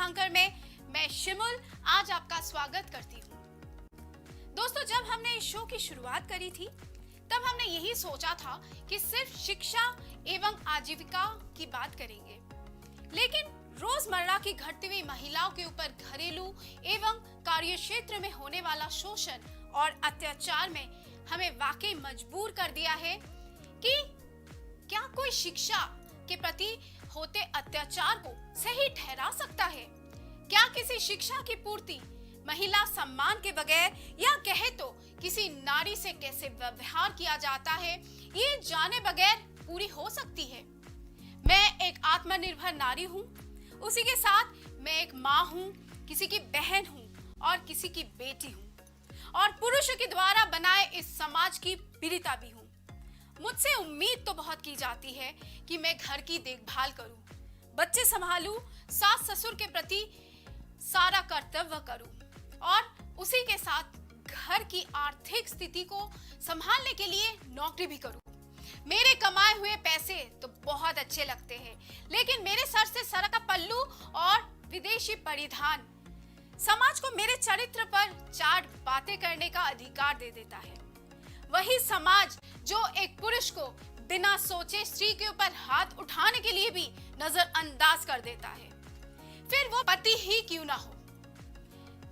रेखांकन में मैं शिमुल आज आपका स्वागत करती हूँ। दोस्तों, जब हमने इस शो की शुरुआत करी थी तब हमने यही सोचा था कि सिर्फ शिक्षा एवं आजीविका की बात करेंगे, लेकिन रोजमर्रा की घटती हुई महिलाओं के ऊपर घरेलू एवं कार्यक्षेत्र में होने वाला शोषण और अत्याचार में हमें वाकई मजबूर कर दिया है कि क्या कोई शिक्षा के प्रति होते अत्याचार को सही ठहरा सकता है? क्या किसी शिक्षा की पूर्ति महिला सम्मान के बगैर या कहे तो किसी नारी से कैसे व्यवहार किया जाता है, ये जाने बगैर पूरी हो सकती है? मैं एक आत्मनिर्भर नारी हूँ, उसी के साथ मैं एक माँ हूँ, किसी की बहन हूँ और किसी की बेटी हूँ, और पुरुषों के द्वारा बनाए इस समाज की पीड़िता भी हूँ। मुझसे उम्मीद तो बहुत की जाती है कि मैं घर की देखभाल करूं, बच्चे संभालूं, सास ससुर के प्रति सारा कर्तव्य करूं और उसी के साथ घर की आर्थिक स्थिति को संभालने के लिए नौकरी भी करूं। मेरे कमाए हुए पैसे तो बहुत अच्छे लगते हैं, लेकिन मेरे सर से सरका पल्लू और विदेशी परिधान समाज को मेरे चरित्र पर चार बातें करने का अधिकार दे देता है। वही समाज जो एक पुरुष को बिना सोचे स्त्री के ऊपर हाथ उठाने के लिए भी नजरअंदाज कर देता है, फिर वो पति ही क्यों ना हो।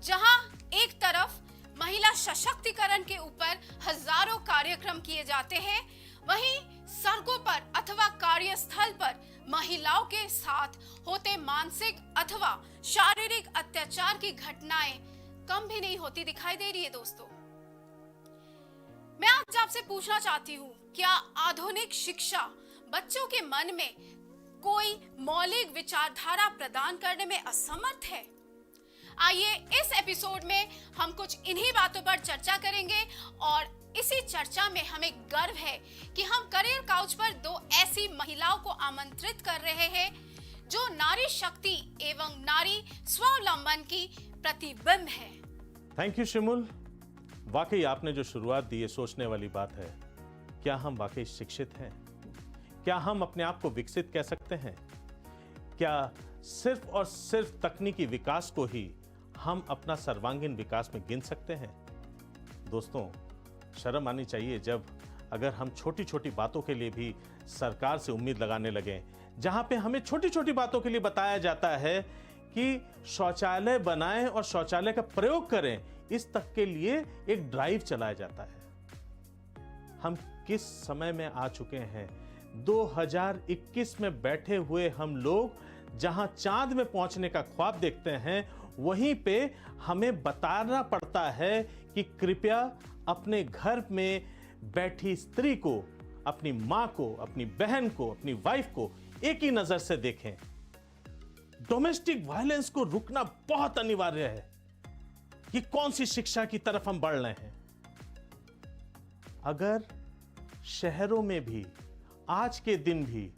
जहां एक तरफ महिला सशक्तिकरण के ऊपर हजारों कार्यक्रम किए जाते हैं, वहीं सड़कों पर अथवा कार्यस्थल पर महिलाओं के साथ होते मानसिक अथवा शारीरिक अत्याचार की घटनाएं कम भी नहीं होती दिखाई दे रही है। दोस्तों, मैं आज आपसे पूछना चाहती हूँ, क्या आधुनिक शिक्षा बच्चों के मन में कोई मौलिक विचारधारा प्रदान करने में असमर्थ है? आइए इस एपिसोड में हम कुछ इन्हीं बातों पर चर्चा करेंगे, और इसी चर्चा में हमें गर्व है कि हम करियर काउच पर दो ऐसी महिलाओं को आमंत्रित कर रहे हैं जो नारी शक्ति एवं नारी स्वावलंबन की प्रतिबिंब है। Thank you Shimul. वाकई आपने जो शुरुआत दी है सोचने वाली बात है। क्या हम वाकई शिक्षित हैं? क्या हम अपने आप को विकसित कह सकते हैं? क्या सिर्फ और सिर्फ तकनीकी विकास को ही हम अपना सर्वांगीण विकास में गिन सकते हैं? दोस्तों, शर्म आनी चाहिए जब अगर हम छोटी छोटी बातों के लिए भी सरकार से उम्मीद लगाने लगे, जहां पे हमें छोटी छोटी बातों के लिए बताया जाता है कि शौचालय बनाएं और शौचालय का प्रयोग करें, इस तक के लिए एक ड्राइव चलाया जाता है। हम किस समय में आ चुके हैं? 2021 में बैठे हुए हम लोग जहां चांद में पहुंचने का ख्वाब देखते हैं, वहीं पे हमें बताना पड़ता है कि कृपया अपने घर में बैठी स्त्री को, अपनी मां को, अपनी बहन को, अपनी वाइफ को एक ही नजर से देखें। डोमेस्टिक वायलेंस को रुकना बहुत अनिवार्य है। कि कौन सी शिक्षा की तरफ हम बढ़ रहे हैं? अगर शहरों में भी आज के दिन भी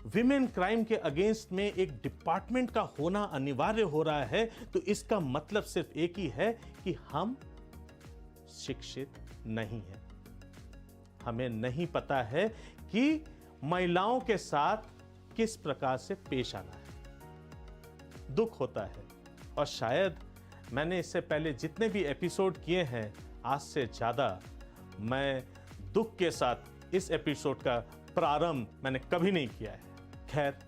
विमेन क्राइम के अगेंस्ट में एक डिपार्टमेंट का होना अनिवार्य हो रहा है, तो इसका मतलब सिर्फ एक ही है कि हम शिक्षित नहीं हैं। हमें नहीं पता है कि महिलाओं के साथ किस प्रकार से पेश आना है। दुख होता है, और शायद मैंने इससे पहले जितने भी एपिसोड किए हैं, आज से ज्यादा मैं दुख के साथ इस एपिसोड का प्रारंभ मैंने कभी नहीं किया है। खैर,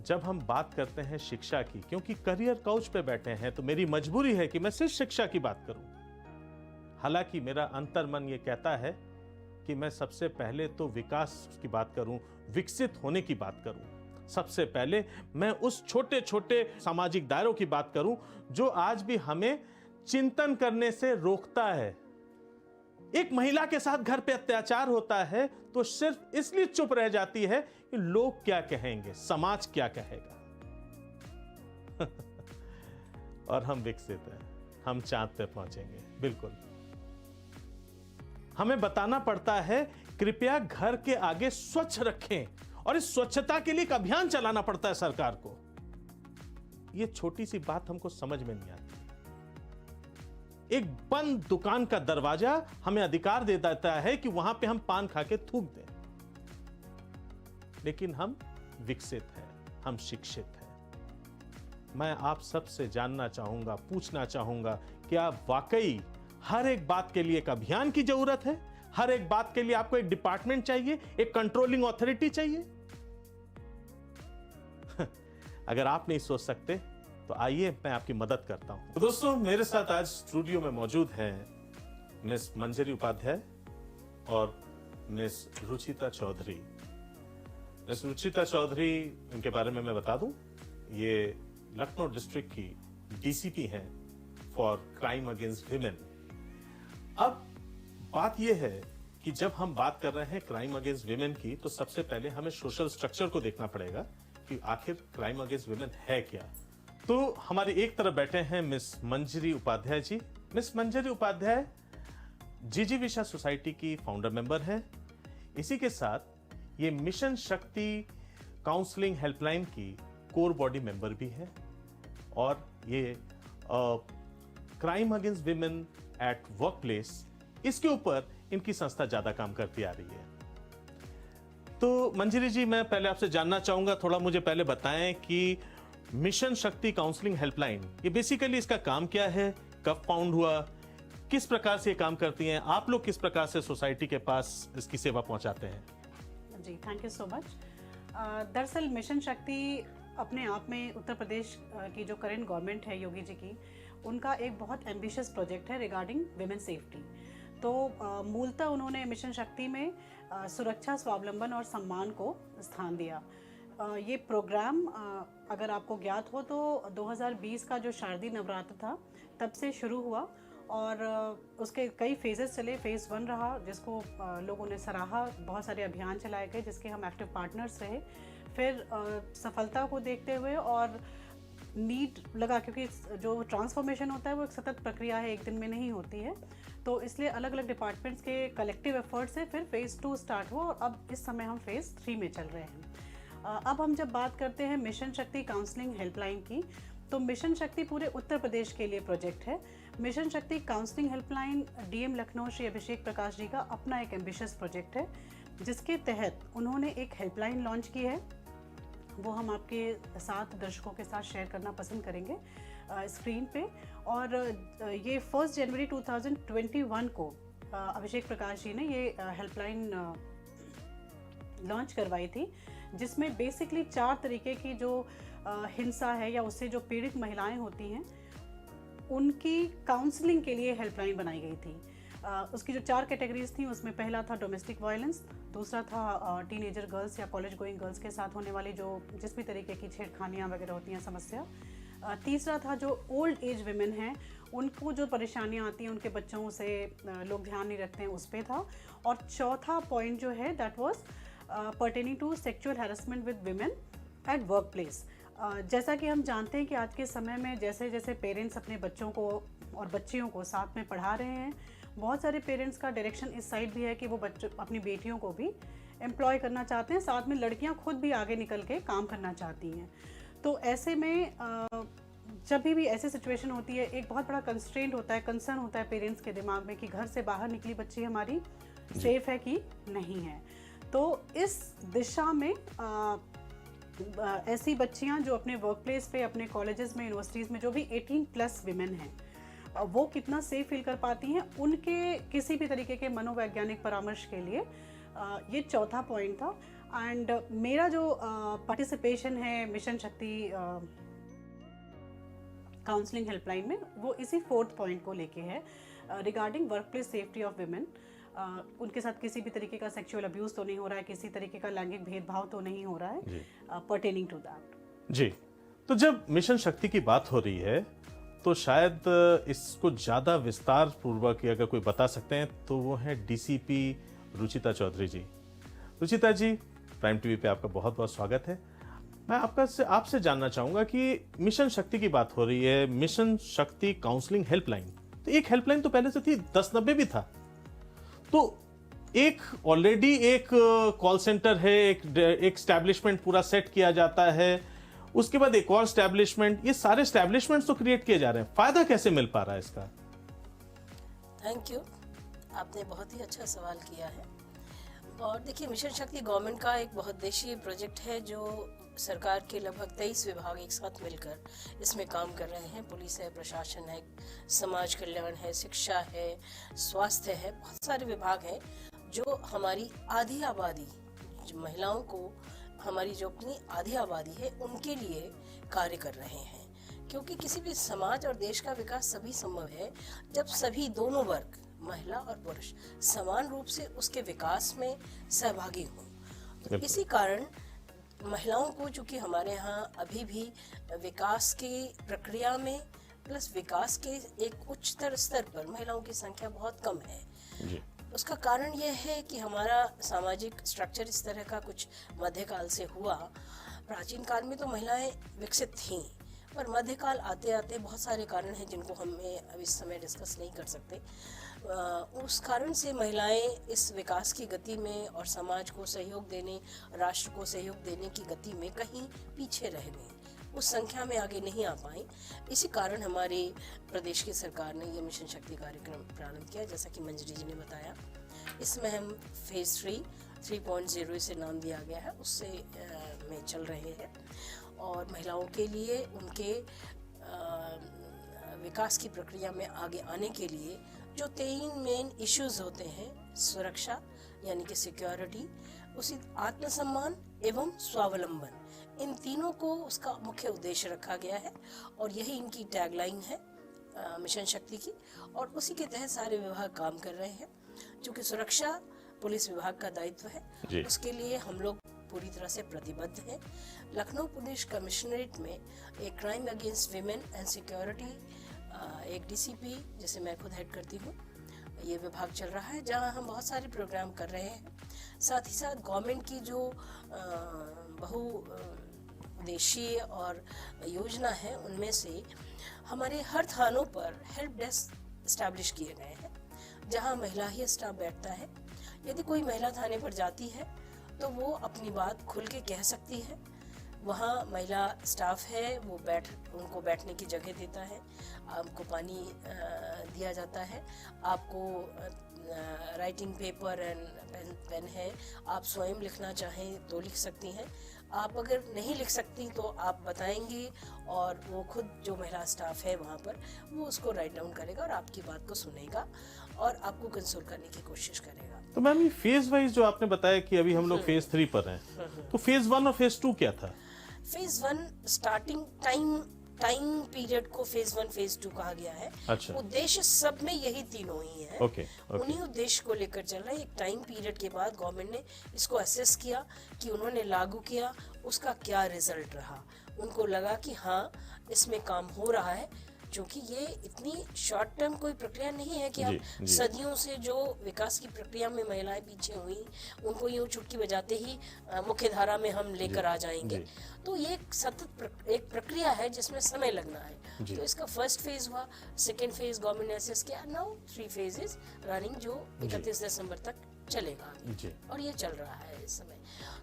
जब हम बात करते हैं शिक्षा की, क्योंकि करियर काउच पे बैठे हैं, तो मेरी मजबूरी है कि मैं सिर्फ शिक्षा की बात करूं। हालांकि मेरा अंतर्मन ये कहता है कि मैं सबसे पहले तो विकास की बात करूं, विकसित होने की बात करूं। सबसे पहले मैं उस छोटे छोटे सामाजिक दायरों की बात करूं जो आज भी हमें चिंतन करने से रोकता है। एक महिला के साथ घर पे अत्याचार होता है तो सिर्फ इसलिए चुप रह जाती है कि लोग क्या कहेंगे, समाज क्या कहेगा। और हम विकसित हैं, हम चांद पे पहुंचेंगे। बिल्कुल, हमें बताना पड़ता है कृपया घर के आगे स्वच्छ रखें, और इस स्वच्छता के लिए एक अभियान चलाना पड़ता है सरकार को। यह छोटी सी बात हमको समझ में नहीं आती। एक बंद दुकान का दरवाजा हमें अधिकार दे देता है कि वहां पे हम पान खा के थूक दें, लेकिन हम विकसित हैं, हम शिक्षित हैं। मैं आप सबसे जानना चाहूंगा, पूछना चाहूंगा, क्या वाकई हर एक बात के लिए एक अभियान की जरूरत है? हर एक बात के लिए आपको एक डिपार्टमेंट चाहिए, एक कंट्रोलिंग ऑथोरिटी चाहिए? अगर आप नहीं सोच सकते तो आइए मैं आपकी मदद करता हूं। तो दोस्तों, मेरे साथ आज स्टूडियो में मौजूद हैं मिस मंजरी उपाध्याय और मिस रुचिता चौधरी। मिस रुचिता चौधरी, इनके बारे में मैं बता दूं, ये लखनऊ डिस्ट्रिक्ट की डीसीपी हैं फॉर क्राइम अगेंस्ट विमेन। अब बात यह है कि जब हम बात कर रहे हैं क्राइम अगेंस्ट विमेन की, तो सबसे पहले हमें सोशल स्ट्रक्चर को देखना पड़ेगा कि आखिर क्राइम अगेंस्ट विमेन है क्या। तो हमारी एक तरफ बैठे हैं मिस मंजरी उपाध्याय जी। मिस मंजरी उपाध्याय जिजीविषा सोसाइटी की फाउंडर मेंबर हैं। इसी के साथ ये मिशन शक्ति काउंसलिंग हेल्पलाइन की कोर बॉडी मेंबर भी है और ये crime against women at work place, इसके ऊपर इनकी संस्था ज्यादा काम करती आ रही है। तो मंजरी जी, मैं पहले आपसे जानना चाहूंगा, थोड़ा मुझे पहले बताएं कि मिशन शक्ति काउंसलिंग हेल्पलाइन, ये बेसिकली इसका काम क्या है, कब फाउंड हुआ, किस प्रकार से ये काम करती हैं, आप लोग किस प्रकार से सोसाइटी के पास इसकी सेवा पहुंचाते हैं? जी, थैंक यू सो मच। दरअसल मिशन शक्ति अपने आप में उत्तर प्रदेश की जो करेंट गवर्नमेंट है योगी जी की, उनका एक बहुत एम्बिशियस प्रोजेक्ट है रिगार्डिंग विमेन सेफ्टी। तो मूलतः उन्होंने मिशन शक्ति में सुरक्षा, स्वावलंबन और सम्मान को स्थान दिया। ये प्रोग्राम अगर आपको ज्ञात हो तो 2020 का जो शारदीय नवरात्र था तब से शुरू हुआ और उसके कई फेजेस चले। फेज़ 1 रहा जिसको लोगों ने सराहा, बहुत सारे अभियान चलाए गए जिसके हम एक्टिव पार्टनर्स रहे। फिर सफलता को देखते हुए और नीड लगा, क्योंकि जो ट्रांसफॉर्मेशन होता है वो एक सतत प्रक्रिया है, एक दिन में नहीं होती है, तो इसलिए अलग अलग डिपार्टमेंट्स के कलेक्टिव एफर्ट से फिर फेज़ 2 स्टार्ट हुआ और अब इस समय हम फेज़ 3 में चल रहे हैं। अब हम जब बात करते हैं मिशन शक्ति काउंसलिंग हेल्पलाइन की, तो मिशन शक्ति पूरे उत्तर प्रदेश के लिए प्रोजेक्ट है। Mission Shakti counselling helpline DM Lucknow Shri Abhishek Prakash ji का अपना एक एम्बिशियस प्रोजेक्ट है, जिसके तहत उन्होंने एक हेल्पलाइन लॉन्च की है। वो हम आपके साथ, दर्शकों के साथ शेयर करना पसंद करेंगे स्क्रीन पे। और ये 1 जनवरी 2021 को अभिषेक प्रकाश जी ने ये हेल्पलाइन लॉन्च करवाई थी, जिसमें बेसिकली 4 तरीके की जो हिंसा है या उससे जो पीड़ित महिलाएं होती हैं उनकी काउंसलिंग के लिए हेल्पलाइन बनाई गई थी। उसकी जो 4 कैटेगरीज थी, उसमें पहला था डोमेस्टिक वायलेंस, दूसरा था टीनेजर गर्ल्स या कॉलेज गोइंग गर्ल्स के साथ होने वाली जो जिस भी तरीके की छेड़खानियाँ वगैरह होती हैं समस्या। तीसरा था जो ओल्ड एज विमेन हैं, उनको जो परेशानियाँ आती हैं, उनके बच्चों से लोग ध्यान नहीं रखते हैं, उस पर था। और चौथा पॉइंट जो है that was pertaining to sexual harassment with women at work place. जैसा कि हम जानते हैं कि आज के समय में जैसे जैसे पेरेंट्स अपने बच्चों को और बच्चियों को साथ में पढ़ा रहे हैं, बहुत सारे पेरेंट्स का डायरेक्शन इस साइड भी है कि वो बच्चों अपनी बेटियों को भी एम्प्लॉय करना चाहते हैं, साथ में लड़कियां खुद भी आगे निकल के काम करना चाहती हैं। तो ऐसे में जब भी ऐसी सिचुएशन होती है, एक बहुत बड़ा कंस्ट्रेंट होता है, कंसर्न होता है पेरेंट्स के दिमाग में कि घर से बाहर निकली बच्ची हमारी सेफ है कि नहीं है। तो इस दिशा में ऐसी बच्चियां जो अपने वर्क प्लेस पे, अपने कॉलेजेस में, यूनिवर्सिटीज़ में जो भी 18+ विमेन हैं, वो कितना सेफ फील कर पाती हैं, उनके किसी भी तरीके के मनोवैज्ञानिक परामर्श के लिए ये चौथा पॉइंट था। एंड मेरा जो पार्टिसिपेशन है मिशन शक्ति काउंसलिंग हेल्पलाइन में, वो इसी 4th पॉइंट को लेके है regarding work place safety of women. उनके साथ किसी भी तरीके का सेक्सुअल अब्यूज़ तो नहीं हो रहा है, किसी तरीके का लैंगिक भेदभाव तो नहीं हो रहा है पर्टेनिंग टू दैट। जी, तो जब मिशन शक्ति की बात हो रही है तो शायद इसको ज़्यादा विस्तार पूर्वक अगर कोई बता सकते हैं तो वो है डीसीपी रुचिता चौधरी जी। रुचिता जी, प्राइम टीवी पे आपका बहुत बहुत स्वागत है। मैं आपसे जानना चाहूँगा कि मिशन शक्ति की बात हो रही है, मिशन शक्ति काउंसलिंग हेल्पलाइन, तो एक हेल्पलाइन तो पहले से थी, 1090 भी था, तो एक ऑलरेडी एक कॉल सेंटर है, एक स्टैब्लिशमेंट पूरा सेट किया जाता है, उसके बाद एक और स्टैब्लिशमेंट, ये सारे स्टैब्लिशमेंट्स तो क्रिएट किए जा रहे हैं, फायदा कैसे मिल पा रहा है इसका? थैंक यू, आपने बहुत ही अच्छा सवाल किया है। और देखिए, मिशन शक्ति गवर्नमेंट का एक बहुउद्देशीय प्रोजेक्ट है जो सरकार के लगभग 23 विभाग एक साथ मिलकर इसमें काम कर रहे हैं। पुलिस है, प्रशासन है, समाज कल्याण है, शिक्षा है, स्वास्थ्य है, बहुत सारे विभाग हैं जो हमारी आधी आबादी, जो महिलाओं को, हमारी जो अपनी आधी आबादी है उनके लिए कार्य कर रहे हैं। क्योंकि किसी भी समाज और देश का विकास सभी संभव है जब सभी दोनों वर्ग, महिला और पुरुष, समान रूप से उसके विकास में सहभागी हों। तो इसी कारण महिलाओं को, चूंकि हमारे यहाँ अभी भी विकास की प्रक्रिया में प्लस विकास के एक उच्चतर स्तर पर महिलाओं की संख्या बहुत कम है जी। उसका कारण यह है कि हमारा सामाजिक स्ट्रक्चर इस तरह का कुछ मध्यकाल से हुआ। प्राचीन काल में तो महिलाएं विकसित थीं, पर मध्यकाल आते आते बहुत सारे कारण हैं जिनको हमें अब इस समय डिस्कस नहीं कर सकते। उस कारण से महिलाएं इस विकास की गति में और समाज को सहयोग देने, राष्ट्र को सहयोग देने की गति में कहीं पीछे रह गई, उस संख्या में आगे नहीं आ पाई। इसी कारण हमारे प्रदेश की सरकार ने ये मिशन शक्ति कार्यक्रम प्रारंभ किया, जैसा कि मंजरी जी ने बताया। इसमें हम फेज 3.0 इसे नाम दिया गया है, उससे में चल रहे हैं और महिलाओं के लिए उनके विकास की प्रक्रिया में आगे आने के लिए जो 3 मेन इश्यूज होते हैं, सुरक्षा यानी कि सिक्योरिटी, उसी आत्मसम्मान एवं स्वावलंबन, इन तीनों को उसका मुख्य उद्देश्य रखा गया है और यही इनकी टैगलाइन है मिशन शक्ति की। और उसी के तहत सारे विभाग काम कर रहे हैं। क्योंकि सुरक्षा पुलिस विभाग का दायित्व है, उसके लिए हम लोग पूरी तरह से प्रतिबद्ध हैं। लखनऊ पुलिस कमिश्नरेट में एक crime against women and security, एक डीसीपी जिसे मैं खुद हेड करती हूँ, ये विभाग चल रहा है जहाँ हम बहुत सारे प्रोग्राम कर रहे हैं। साथ ही साथ गवर्नमेंट की जो बहुउद्देशीय और योजना है, उनमें से हमारे हर थानों पर हेल्प डेस्क एस्टैब्लिश किए गए हैं जहाँ महिला ही स्टाफ बैठता है। यदि कोई महिला थाने पर जाती है तो वो अपनी बात खुल के कह सकती है। वहाँ महिला स्टाफ है, वो उनको बैठने की जगह देता है, आपको पानी दिया जाता है, आपको राइटिंग पेपर एंड पेन है, आप स्वयं लिखना चाहें तो लिख सकती हैं। आप अगर नहीं लिख सकती तो आप बताएंगी और वो खुद जो महिला स्टाफ है वहाँ पर, वो उसको राइट डाउन करेगा और आपकी बात को सुनेगा और आपको कंसोल करने की कोशिश करेगा। तो मैम ये फेज वाइज जो आपने बताया कि अभी हम लोग फेज 3 पर हैं, तो फेज 1 और फेज 2 क्या था? फेज 1 स्टार्टिंग टाइम पीरियड को फेज 1 फेज 2 कहा गया है। अच्छा। उद्देश्य सब में यही तीनों ही है। ओके। उन्हीं उद्देश्य को लेकर चल रहा है। एक टाइम पीरियड के बाद गवर्नमेंट ने इसको असेस किया कि उन्होंने लागू किया, उसका क्या रिजल्ट रहा। उनको लगा कि हाँ इसमें काम हो रहा है, क्योंकि ये इतनी शॉर्ट टर्म कोई प्रक्रिया नहीं है कि हम सदियों से जो विकास की प्रक्रिया में महिलाएं पीछे हुई, उनको यूं चुटकी बजाते ही मुख्य धारा में हम लेकर आ जाएंगे। तो ये सतत एक प्रक्रिया है जिसमें समय लगना है। तो इसका फर्स्ट फेज हुआ, सेकेंड फेज गवर्नमेंट ने असेस किया, नाउ 3 फेजेस रनिंग जो 31 दिसंबर तक चलेगा और ये चल रहा है इस समय।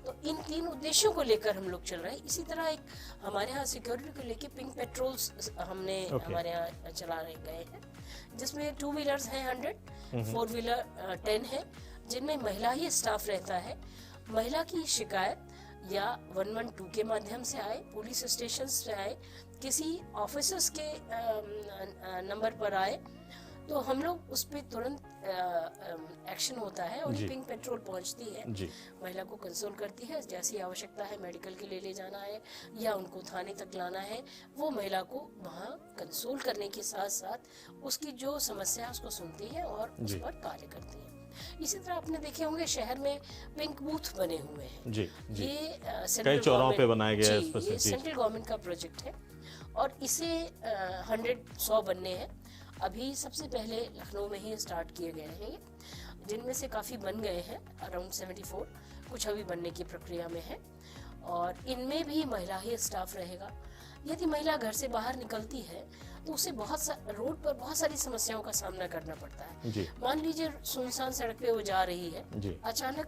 तो इन 3 उद्देश्यों को लेकर हम लोग चल रहे हैं। इसी तरह एक हमारे यहाँ सिक्योरिटी को लेकर पिंक पेट्रोल्स हमने हमारे यहाँ चला गए हैं, जिसमें 2 व्हीलर्स हैं 100, 4 व्हीलर 10 है, जिनमें महिला ही स्टाफ रहता है। महिला की शिकायत या 112 के माध्यम से आए, पुलिस स्टेशन से आए, किसी ऑफिसर्स के नंबर पर आए, तो हम लोग उस पर तुरंत एक्शन होता है और पिंक पेट्रोल पहुंचती है, महिला को कंसोल करती है। जैसी आवश्यकता है, मेडिकल के लिए ले जाना है या उनको थाने तक लाना है, वो महिला को वहाँ कंसोल करने के साथ साथ उसकी जो समस्या है उसको सुनती है और उस पर कार्य करती है। इसी तरह आपने देखे होंगे शहर में पिंक बूथ बने हुए हैं। ये कई चौराहों पे बनाया गया है। ये सेंट्रल गवर्नमेंट का प्रोजेक्ट है और इसे 100 बनने हैं। अभी सबसे पहले लखनऊ में ही स्टार्ट किए गए हैं, जिनमें से काफ़ी बन गए हैं, अराउंड 74, कुछ अभी बनने की प्रक्रिया में है और इनमें भी महिला ही स्टाफ रहेगा। यदि महिला घर से बाहर निकलती है तो उसे रोड पर बहुत सारी समस्याओं का सामना करना पड़ता है। मान लीजिए सुनसान सड़क पे वो जा रही है, अचानक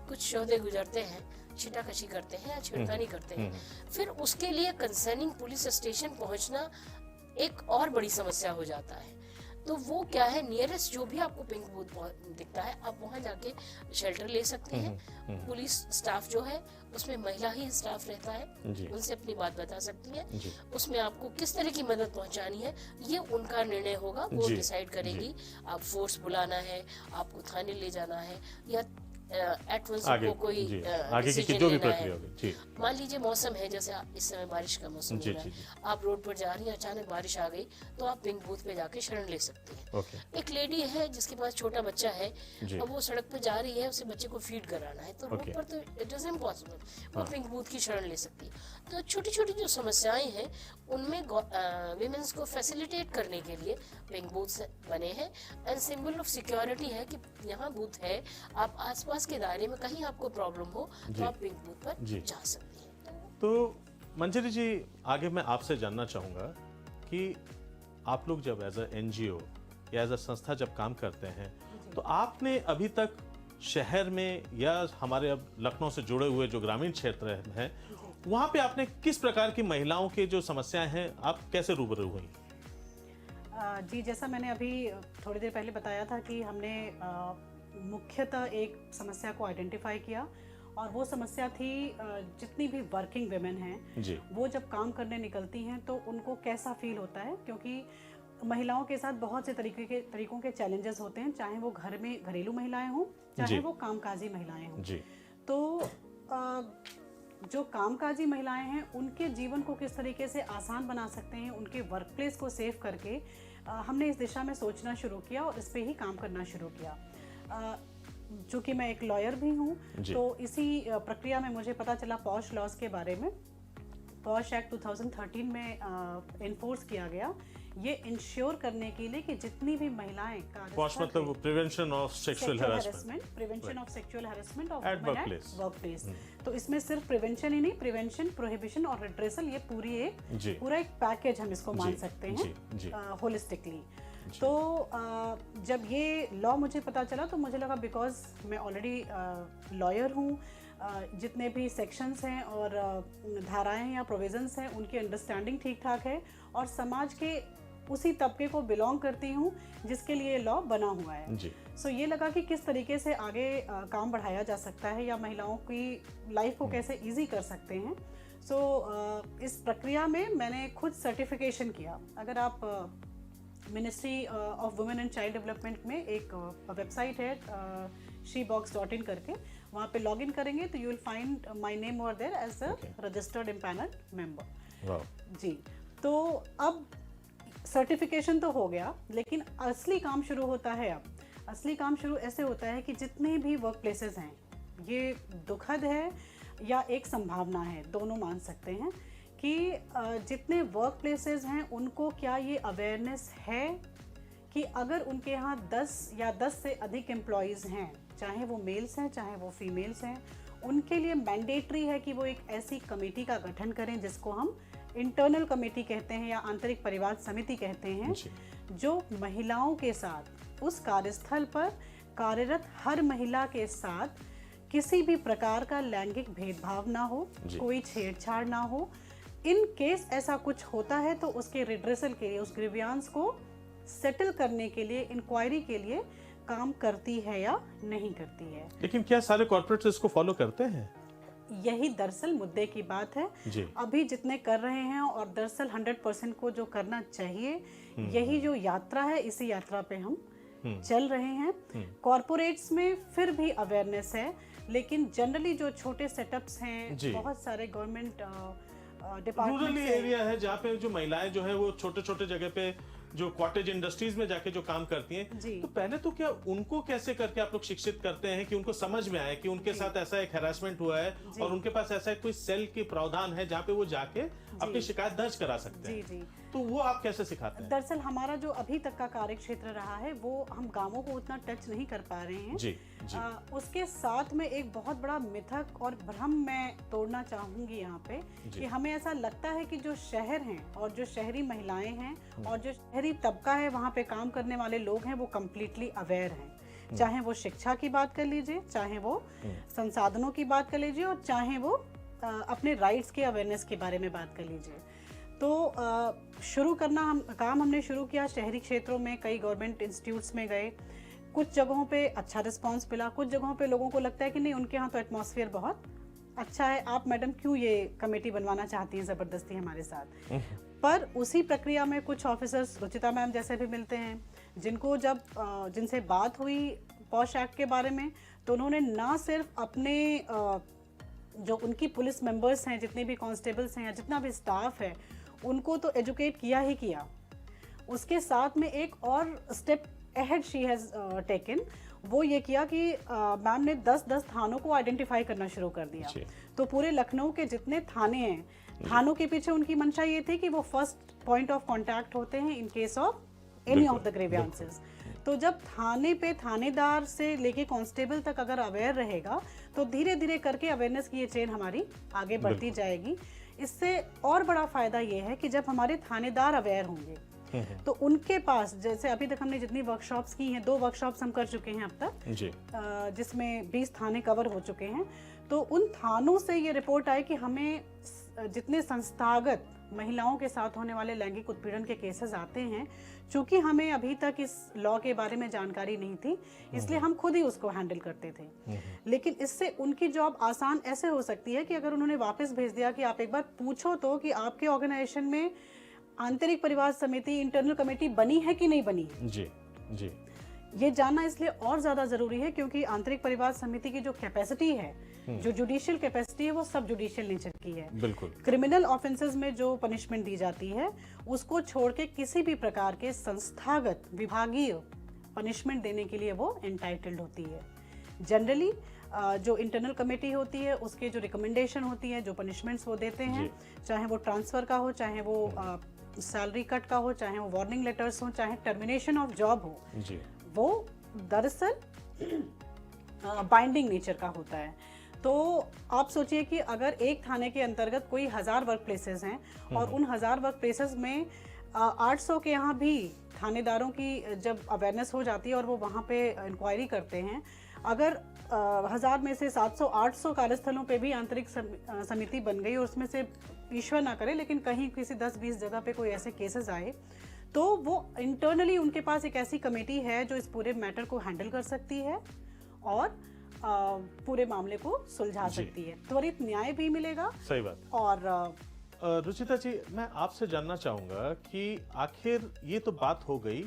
कुछ शोधे गुजरते हैं, छीटाकशी करते हैं या छेड़खानी करते हैं, फिर उसके लिए कंसर्निंग पुलिस स्टेशन पहुंचना एक और बड़ी समस्या हो जाता है। तो वो क्या है, नियरेस्ट जो भी आपको पिंक बूथ दिखता है आप वहां जाके शेल्टर ले सकते हैं। पुलिस स्टाफ जो है उसमें महिला ही स्टाफ रहता है, जी। उनसे अपनी बात बता सकती है। जी। उसमें आपको किस तरह की मदद पहुंचानी है ये उनका निर्णय होगा, वो जी। डिसाइड करेगी। आप फोर्स बुलाना है, आपको थाने ले जाना है, या एट वंस आगे को कोई जी, आगे की decision जो भी लेना है। प्रक्रिया होगी जी। मान लीजिए मौसम है, जैसे इस समय बारिश का मौसम जी, हो रहा जी, है, आप रोड पर जा रही हैं, अचानक बारिश आ गई, तो आप पिंक बूथ पे जाके शरण ले सकते हैं। ओके एक लेडी है जिसके पास छोटा बच्चा है, जी। अब वो सड़क पे जा रही है, उसे बच्चे को फीड कराना है, तो रोड ओके। पर तो इट इज इम्पॉसिबल, वो हाँ। पिंक बूथ की शरण ले सकती है। तो छोटी छोटी जो समस्याएं हैं उनमें विमेंस को फैसिलिटेट करने के लिए पिंक बूथ बने हैं, एंड सिंबल ऑफ सिक्योरिटी है कि यहाँ बूथ है, आप आसपास के दायरे में कहीं आपको प्रॉब्लम हो जी। तो आप पिंक बूथ पर जी। जा सकते हैं। तो मंजरी जी, आगे मैं आपसे जानना चाहूँगा कि आप लोग जब एज अ एनजीओ या एज अ संस्था जब काम करते हैं, तो आपने अभी तक शहर में या हमारे अब लखनऊ से जुड़े हुए जो ग्रामीण क्षेत्र हैं, वहाँ पे आपने किस प्रकार की महिलाओं की जो समस्याएं हैं, आप कैसे रूबरू हुई? जी, जैसा मैंने अभी थोड़ी देर पहले बताया था कि हमने मुख्यतः एक समस्या को आइडेंटिफाई किया, और वो समस्या थी जितनी भी वर्किंग वेमेन हैं जी। वो जब काम करने निकलती हैं तो उनको कैसा फील होता है, क्योंकि महिलाओं के साथ बहुत से तरीकों के चैलेंजेस होते हैं, चाहे वो घर में घरेलू महिलाएं हों, चाहे जी। वो कामकाजी महिलाएं हों। जी। तो जो कामकाजी महिलाएं हैं उनके जीवन को किस तरीके से आसान बना सकते हैं, उनके वर्क प्लेस को सेव करके हमने इस दिशा में सोचना शुरू किया और इस पे ही काम करना शुरू किया। चूँकि मैं एक लॉयर भी हूँ, जी। तो इसी प्रक्रिया में मुझे पता चला पॉश लॉज के बारे में। पॉश एक्ट 2013 में इन्फोर्स किया गया, ये इंश्योर करने के लिए कि जितनी भी महिलाएं पॉश मतलब prevention of sexual harassment, prevention of sexual harassment of At workplace. Workplace. तो इसमें सिर्फ प्रिवेंशन ही नहीं, प्रिवेंशन, प्रोहिबिशन और रिड्रेसल, ये जी। पूरा एक पैकेज हम इसको मान जी, सकते जी, हैं जी। होलिस्टिकली। तो जब ये लॉ मुझे पता चला तो मुझे लगा, बिकॉज मैं ऑलरेडी लॉयर हूँ, जितने भी सेक्शंस हैं और धाराएं या प्रोविजंस हैं उनकी अंडरस्टैंडिंग ठीक ठाक है, और समाज के उसी तबके को बिलोंग करती हूँ जिसके लिए लॉ बना हुआ है। जी। सो ये लगा कि किस तरीके से आगे काम बढ़ाया जा सकता है, या महिलाओं की लाइफ को कैसे इजी कर सकते हैं। सो इस प्रक्रिया में मैंने खुद सर्टिफिकेशन किया। अगर आप ministry of women and child development में एक वेबसाइट है shebox.in करके, वहाँ पे लॉगिन करेंगे तो you will find my name over there as a registered empanelled member. वाह। जी। तो अब सर्टिफिकेशन तो हो गया, लेकिन असली काम शुरू होता है। अब असली काम शुरू ऐसे होता है कि जितने भी वर्क प्लेसेस हैं, ये दुखद है या एक संभावना है, दोनों मान सकते हैं, कि जितने वर्क प्लेसेस हैं उनको क्या ये अवेयरनेस है कि अगर उनके यहाँ 10 या 10 से अधिक एम्प्लॉयज़ हैं, चाहे वो मेल्स हैं चाहे वो फीमेल्स हैं, उनके लिए मैंडेटरी है कि वो एक ऐसी कमेटी का गठन करें जिसको हम इंटरनल कमेटी कहते हैं या आंतरिक परिवार समिति कहते हैं, जो महिलाओं के साथ उस कार्यस्थल पर कार्यरत हर महिला के साथ किसी भी प्रकार का लैंगिक भेदभाव ना हो, कोई छेड़छाड़ ना हो। इन केस ऐसा कुछ होता है तो उसके रिड्रेसल के लिए, उस ग्रीवियांस को सेटल करने के लिए, इंक्वायरी के लिए काम करती है या नहीं करती है। लेकिन क्या सारे कॉर्पोरेट्स इसको फॉलो करते हैं? यही दरअसल मुद्दे की बात है। जी। अभी जितने कर रहे हैं, और दरअसल 100% को जो करना चाहिए, यही जो यात्रा है, इसी यात्रा पे हम चल रहे हैं। कॉर्पोरेट्स में फिर भी अवेयरनेस है, लेकिन जनरली जो छोटे सेटअप्स हैं, बहुत सारे गवर्नमेंट रूरल एरिया है जहाँ पे जो महिलाएं जो है वो छोटे छोटे जगह पे जो कॉटेज इंडस्ट्रीज में जाके जो काम करती हैं, तो पहले तो क्या उनको कैसे करके आप लोग शिक्षित करते हैं कि उनको समझ में आए कि उनके साथ ऐसा एक हैरेसमेंट हुआ है और उनके पास ऐसा कोई सेल की प्रावधान है जहाँ पे वो जाके अपनी शिकायत दर्ज करा सकते हैं? जी। तो वो आप कैसे सिखाते हैं? दरअसल हमारा जो अभी तक का कार्य क्षेत्र रहा है, वो हम गांवों को उतना टच नहीं कर पा रहे हैं। जी। उसके साथ में एक बहुत बड़ा मिथक और भ्रम मैं तोड़ना चाहूंगी यहाँ पे, कि हमें ऐसा लगता है कि जो शहर हैं और जो शहरी महिलाएं हैं और जो शहरी तबका है, वहाँ पे काम करने वाले लोग हैं, वो कम्प्लीटली अवेयर हैं। चाहे वो शिक्षा की बात कर लीजिए, चाहे वो संसाधनों की बात कर लीजिए, और चाहे वो अपने राइट्स के अवेयरनेस के बारे में बात कर लीजिए। तो शुरू करना काम हमने शुरू किया शहरी क्षेत्रों में, कई गवर्नमेंट इंस्टीट्यूट्स में गए। कुछ जगहों पे अच्छा रिस्पांस मिला, कुछ जगहों पे लोगों को लगता है कि नहीं उनके यहाँ तो एटमॉस्फेयर बहुत अच्छा है, आप मैडम क्यों ये कमेटी बनवाना चाहती हैं ज़बरदस्ती हमारे साथ। पर उसी प्रक्रिया में कुछ ऑफिसर्स, रुचिता मैम जैसे भी मिलते हैं, जिनको जब जिनसे बात हुई पॉश एक्ट के बारे में, तो उन्होंने ना सिर्फ अपने जो उनकी पुलिस मेंबर्स हैं, जितने भी कांस्टेबल्स हैं या जितना भी स्टाफ है, उनको तो एजुकेट किया ही किया, उसके साथ में एक और step ahead she has taken, वो ये किया कि मैम ने 10-10 थानों को आइडेंटिफाई करना शुरू कर दिया। तो पूरे लखनऊ के जितने थाने हैं, थानों के पीछे उनकी मंशा ये थी कि वो फर्स्ट पॉइंट ऑफ कांटेक्ट होते हैं in case of any of the grievances. तो जब थाने पे थानेदार से लेके कांस्टेबल तक अगर अवेयर रहेगा, तो धीरे धीरे करके अवेयरनेस की ये चेन हमारी आगे बढ़ती जाएगी। इससे और बड़ा फायदा ये है कि जब हमारे थानेदार अवेयर होंगे, तो उनके पास, जैसे अभी तक हमने जितनी वर्कशॉप्स की हैं, 2 वर्कशॉप्स हम कर चुके हैं अब तक जी, जिसमें 20 थाने कवर हो चुके हैं। तो उन थानों से ये रिपोर्ट आई कि हमें जितने संस्थागत महिलाओं के साथ होने वाले लैंगिक उत्पीड़न के केसेस आते हैं, चूंकि हमें अभी तक इस लॉ के बारे में जानकारी नहीं थी, इसलिए हम खुद ही उसको हैंडल करते थे। लेकिन इससे उनकी जॉब आसान ऐसे हो सकती है कि अगर उन्होंने वापस भेज दिया कि आप एक बार पूछो तो कि आपके ऑर्गेनाइजेशन में आंतरिक परिवार समिति, इंटरनल कमेटी बनी है कि नहीं बनी है। जी जी, ये जानना इसलिए और ज्यादा जरूरी है क्योंकि आंतरिक परिवार समिति की जो कैपेसिटी है, जो जुडिशियल कैपेसिटी है, वो सब जुडिशियल नेचर की है। बिल्कुल। क्रिमिनल ऑफेंसेस में जो पनिशमेंट दी जाती है, उसको छोड़ के किसी भी प्रकार के संस्थागत विभागीय पनिशमेंट देने के लिए वो एंटाइटल्ड होती है। जनरली जो इंटरनल कमेटी होती है, उसके जो रिकमेंडेशन होती है, जो पनिशमेंट्स वो देते हैं, चाहे वो ट्रांसफर का हो, चाहे वो सैलरी कट का हो, चाहे वो वार्निंग लेटर्स हो, चाहे टर्मिनेशन ऑफ जॉब हो, वो दरअसल बाइंडिंग नेचर का होता है। तो आप सोचिए कि अगर एक थाने के अंतर्गत कोई 1000 वर्क प्लेसेस हैं और उन 1000 वर्क प्लेसेस में 800 के यहाँ भी थानेदारों की जब अवेयरनेस हो जाती है और वो वहाँ पे इंक्वायरी करते हैं, अगर 1000 में से 700-800 कार्यस्थलों पे भी आंतरिक समिति बन गई और उसमें से ईश्वर ना करे लेकिन कहीं किसी 10-20 जगह पे कोई ऐसे केसेस आए, तो वो इंटरनली उनके पास एक ऐसी कमेटी है जो इस पूरे मैटर को हैंडल कर सकती है और पूरे मामले को सुलझा सकती है। त्वरित न्याय भी मिलेगा। सही बात। और रुचिता जी, मैं आपसे जानना चाहूंगा कि आखिर ये तो बात हो गई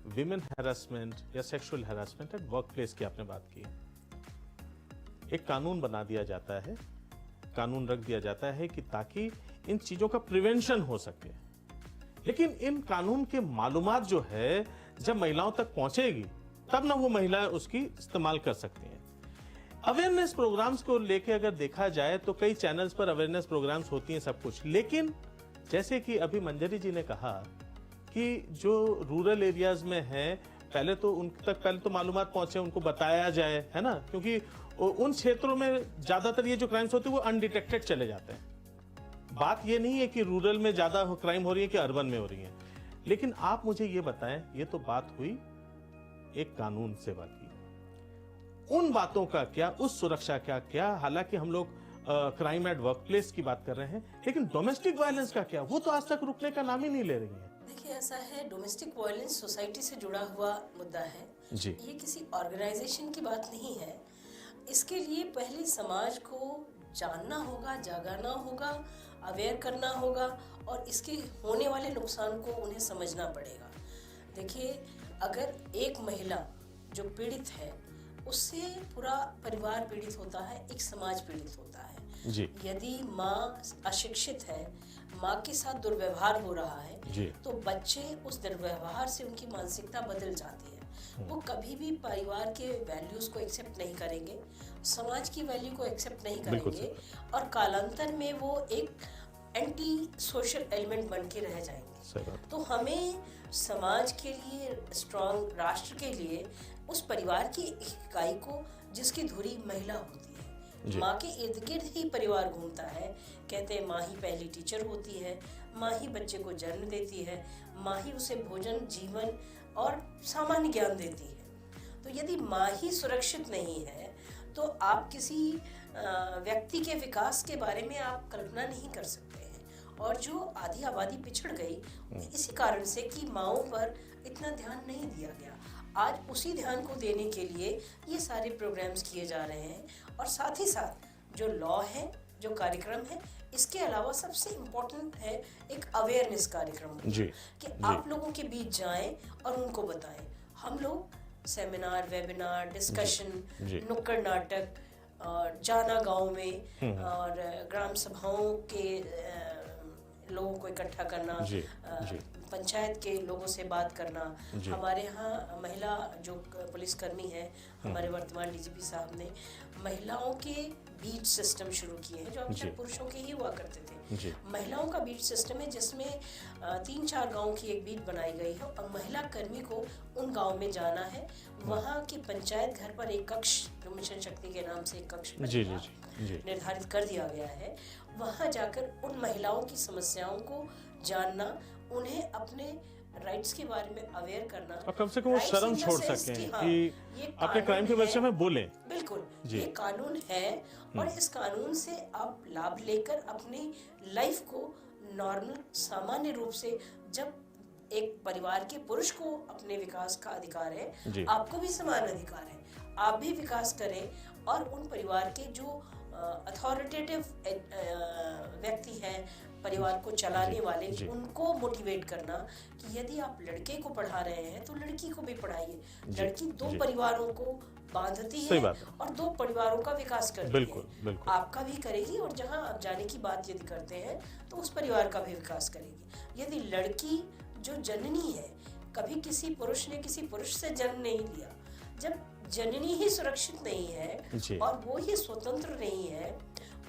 विमेन हैरेसमेंट या sexual harassment eight work place की, आपने बात की। एक कानून बना दिया जाता है, कानून रख दिया जाता है कि ताकि इन चीजों का प्रिवेंशन हो सके, लेकिन इन कानून के मालूमात जो है जब महिलाओं तक पहुंचेगी तब ना वो महिलाएं उसकी इस्तेमाल कर सकती हैं। अवेयरनेस प्रोग्राम्स को लेके अगर देखा जाए तो कई चैनल्स पर अवेयरनेस प्रोग्राम्स होती हैं, सब कुछ, लेकिन जैसे कि अभी मंजरी जी ने कहा कि जो रूरल एरियाज में है, पहले तो उन तक पहले तो मालूमात पहुंचे, उनको बताया जाए, है ना, क्योंकि उन क्षेत्रों में ज्यादातर ये जो क्राइम्स होते हैं वो अनडिटेक्टेड चले जाते हैं। बात ये नहीं है कि रूरल में ज्यादा क्राइम हो रही है कि अर्बन में हो रही है, लेकिन आप मुझे ये बताएं, ये तो बात हुई एक कानून सेवा की, उन बातों का क्या, उस सुरक्षा का क्या? हालांकि हम लोग क्राइम एट वर्क प्लेस की बात कर रहे हैं, लेकिन डोमेस्टिक वायलेंस का क्या? वो तो आज तक रुकने का नाम ही नहीं ले रही है। देखिए, ऐसा है, डोमेस्टिक वायलेंस सोसाइटी से जुड़ा हुआ मुद्दा है जी। ये किसी ऑर्गेनाइजेशन की बात नहीं है। इसके लिए पहले समाज को जानना होगा, जागना होगा, अवेयर करना होगा और इसके होने वाले नुकसान को उन्हें समझना पड़ेगा। देखिए, अगर एक महिला जो पीड़ित है, उससे पूरा परिवार पीड़ित होता है, एक समाज पीड़ित होता है जी। यदि माँ अशिक्षित है, माँ के साथ दुर्व्यवहार हो रहा है जी, तो बच्चे उस दुर्व्यवहार से उनकी मानसिकता बदल जाती है। वो कभी भी परिवार के वैल्यूज को एक्सेप्ट नहीं करेंगे, समाज की वैल्यू को एक्सेप्ट नहीं करेंगे और कालांतर में वो एक एंटी सोशल एलिमेंट बन के रह जाएंगे। तो हमें समाज के लिए, स्ट्रॉन्ग राष्ट्र के लिए, उस परिवार की इकाई को जिसकी धुरी महिला होती है, माँ के इर्द गिर्द ही परिवार घूमता है। कहते हैं माँ ही पहली टीचर होती है, माँ ही बच्चे को जन्म देती है, माँ ही उसे भोजन, जीवन और सामान्य ज्ञान देती है। तो यदि माँ ही सुरक्षित नहीं है तो आप किसी व्यक्ति के विकास के बारे में आप कल्पना नहीं कर सकते हैं। और जो आधी आबादी पिछड़ गई इसी कारण से कि माओं पर इतना ध्यान नहीं दिया गया। आज उसी ध्यान को देने के लिए ये सारे प्रोग्राम्स किए जा रहे हैं और साथ ही साथ जो लॉ है, जो कार्यक्रम है, इसके अलावा सबसे इम्पोर्टेंट है एक अवेयरनेस कार्यक्रम जी, कि आप लोगों के बीच जाएं और उनको बताएं। हम लोग सेमिनार, वेबिनार, डिस्कशन, नुक्कड़ नाटक और जाना गांव में और ग्राम सभाओं के लोगों को इकट्ठा करना, पंचायत के लोगों से बात करना। हमारे यहाँ महिला जो पुलिसकर्मी है, हमारे वर्तमान डीजीपी साहब ने महिलाओं के बीट सिस्टम शुरू किए हैं जो अब तक पुरुषों के ही हुआ करते थे। महिलाओं का बीट सिस्टम है जिसमें 3-4 गांव की एक बीट बनाई गई है और महिला कर्मी को उन गांव में जाना है। वहाँ की पंचायत घर पर एक कक्ष, जो मिशन शक्ति के नाम से एक कक्ष निर्धारित कर दिया गया है, वहाँ जाकर उन महिलाओं की समस्याओं को जानना, उन्हें अपने राइट्स के बारे में अवेयर करना और कम से कम वो शर्म छोड़ सकें कि अपने क्राइम के विषय में बोलें। बिल्कुल, ये कानून है और इस कानून से आप लाभ लेकर अपनी लाइफ को नॉर्मल, सामान्य रूप से, जब एक परिवार के पुरुष को अपने विकास का अधिकार है, आपको भी समान अधिकार है, आप भी विकास करें और उन परिवार के जो अथॉरिटेटिव व्यक्ति हैं, परिवार को चलाने वाले, उनको मोटिवेट करना कि यदि आप लड़के को पढ़ा रहे हैं तो लड़की को भी पढ़ाइए। लड़की 2 परिवारों को बांधती है और 2 परिवारों का विकास करती है। आपका भी करेगी और जहां आप जाने की बात यदि करते हैं तो उस परिवार का भी विकास करेगी। यदि लड़की जो जननी है, कभी किसी पुरुष ने किसी पुरुष से जन्म नहीं लिया, जब जननी ही सुरक्षित नहीं है और वो ही स्वतंत्र नहीं है,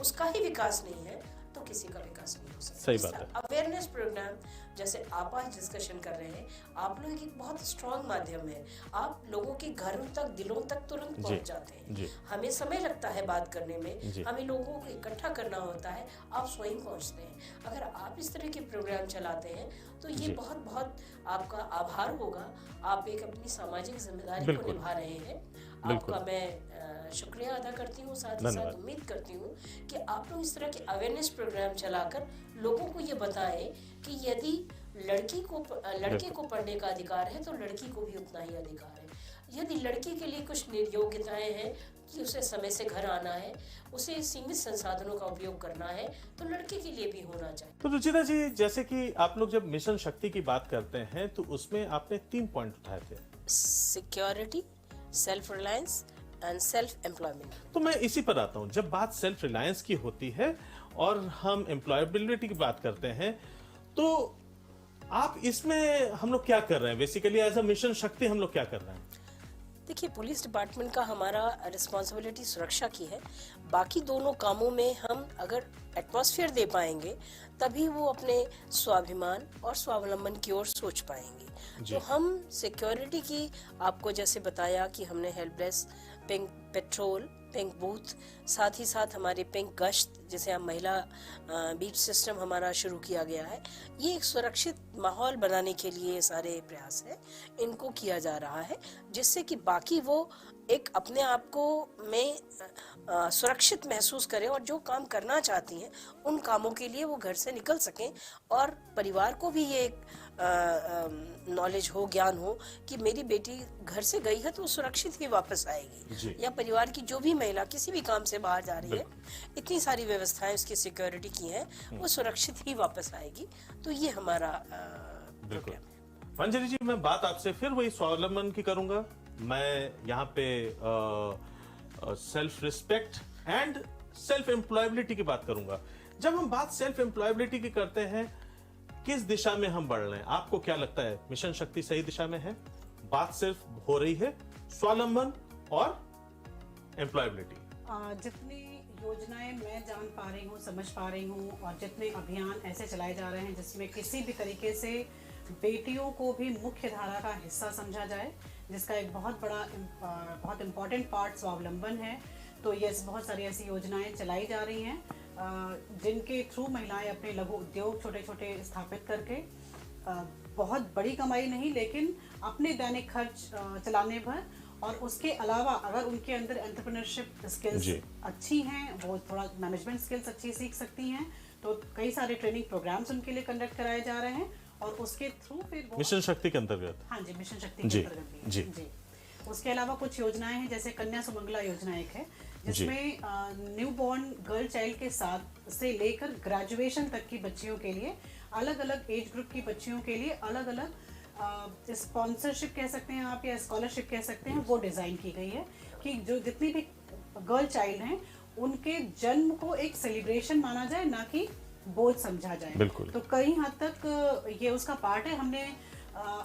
उसका ही विकास नहीं है, तो किसी का विकास नहीं हो सकता। सही बात है। अवेयरनेस प्रोग्राम जैसे आप आज डिस्कशन कर रहे हैं, आप लोग एक बहुत स्ट्रॉन्ग माध्यम है। आप लोगों के घरों तक, दिलों तक तुरंत पहुंच जाते हैं। हमें समय लगता है बात करने में, हमें लोगों को इकट्ठा करना होता है, आप स्वयं पहुंचते हैं। अगर आप इस तरह के प्रोग्राम चलाते हैं तो ये बहुत बहुत आपका आभार होगा। आप एक अपनी सामाजिक जिम्मेदारी को निभा रहे हैं। आपका मैं शुक्रिया अदा करती हूँ। साथ ही साथ उम्मीद करती हूँ कि आप लोग इस तरह के अवेयरनेस प्रोग्राम चलाकर लोगों को ये बताएं कि यदि लड़के को पढ़ने का अधिकार है तो लड़की को भी उतना ही अधिकार है। यदि लड़की के लिए कुछ योग्यताएं हैं कि उसे समय से घर आना है, उसे सीमित संसाधनों का उपयोग करना है, तो लड़के के लिए भी होना चाहिए। तो रुचिता जी, जैसे कि आप लोग जब मिशन शक्ति की बात करते हैं तो उसमें आपने 3 पॉइंट उठाए थे: security, self reliance and self employment. तो मैं इसी पर आता हूँ। जब बात सेल्फ रिलायंस की होती है और हम एम्प्लॉयबिलिटी की बात करते हैं, तो आप इसमें हम लोग क्या कर रहे हैं? बेसिकली एज अ मिशन शक्ति हम लोग क्या कर रहे हैं? देखिए, पुलिस डिपार्टमेंट का हमारा रिस्पॉन्सिबिलिटी सुरक्षा की है। बाकी दोनों कामों में हम अगर एटमॉस्फेयर दे पाएंगे तभी वो अपने स्वाभिमान और स्वावलंबन की ओर सोच पाएंगे। तो हम सिक्योरिटी की, आपको जैसे बताया कि हमने help desk, pink patrol, pink booth, साथ ही साथ हमारे पिंक गश्त, जिसे हम महिला बीट सिस्टम हमारा शुरू किया गया है। ये एक सुरक्षित माहौल बनाने के लिए सारे प्रयास है, इनको किया जा रहा है, जिससे कि बाकी वो एक अपने आप को में सुरक्षित महसूस करें और जो काम करना चाहती हैं उन कामों के लिए वो घर से निकल सकें और परिवार को भी ये एक नॉलेज हो, ज्ञान हो कि मेरी बेटी घर से गई है तो वो सुरक्षित ही वापस आएगी। या परिवार की जो भी महिला किसी भी काम से बाहर जा रही है, इतनी सारी व्यवस्थाएं उसकी सिक्योरिटी की हैं, वो सुरक्षित ही वापस आएगी। तो ये हमारा प्रोग्राम। मंजरी जी, मैं बात आपसे फिर वही स्वावलंबन की करूंगा। मैं यहाँ पे self respect and self employability की बात करूंगा। जब हम बात सेल्फ एम्प्लॉयबिलिटी की करते हैं, किस दिशा में हम बढ़ रहे हैं? आपको क्या लगता है, मिशन शक्ति सही दिशा में है? बात सिर्फ हो रही है स्वावलंबन और एम्प्लॉयबिलिटी। जितनी योजनाएं मैं जान पा रही हूँ, समझ पा रही हूँ, और जितने अभियान ऐसे चलाए जा रहे हैं जिसमें किसी भी तरीके से बेटियों को भी मुख्य धारा का हिस्सा समझा जाए, जिसका एक बहुत बहुत इम्पॉर्टेंट पार्ट स्वावलंबन है। तो ये बहुत सारी ऐसी योजनाएं चलाई जा रही हैं जिनके थ्रू महिलाएं अपने लघु उद्योग छोटे छोटे स्थापित करके बहुत बड़ी कमाई नहीं, लेकिन अपने दैनिक खर्च चलाने भर, और उसके अलावा अगर उनके अंदर एंटरप्रेन्योरशिप स्किल्स अच्छी हैं, वो थोड़ा मैनेजमेंट स्किल्स अच्छी सीख सकती हैं, तो कई सारे ट्रेनिंग प्रोग्राम्स उनके लिए कंडक्ट कराए जा रहे हैं और उसके थ्रू फिर वो मिशन शक्ति के अंतर्गत। हाँ जी, मिशन शक्ति जी, के अंतर्गत भी जी। है। जी। उसके अलावा कुछ योजनाएं हैं, जैसे कन्या सुमंगला योजना एक है, जिसमें न्यू बॉर्न गर्ल चाइल्ड के साथ से लेकर ग्रेजुएशन तक की बच्चियों के लिए, अलग अलग एज ग्रुप की बच्चियों के लिए अलग अलग स्पॉन्सरशिप कह सकते हैं आप या स्कॉलरशिप कह सकते हैं, वो डिज़ाइन की गई है कि जो जितनी भी गर्ल चाइल्ड हैं उनके जन्म को एक सेलिब्रेशन माना जाए, ना कि बोझ समझा जाए। बिल्कुल। तो कई हद तक ये उसका पार्ट है। हमने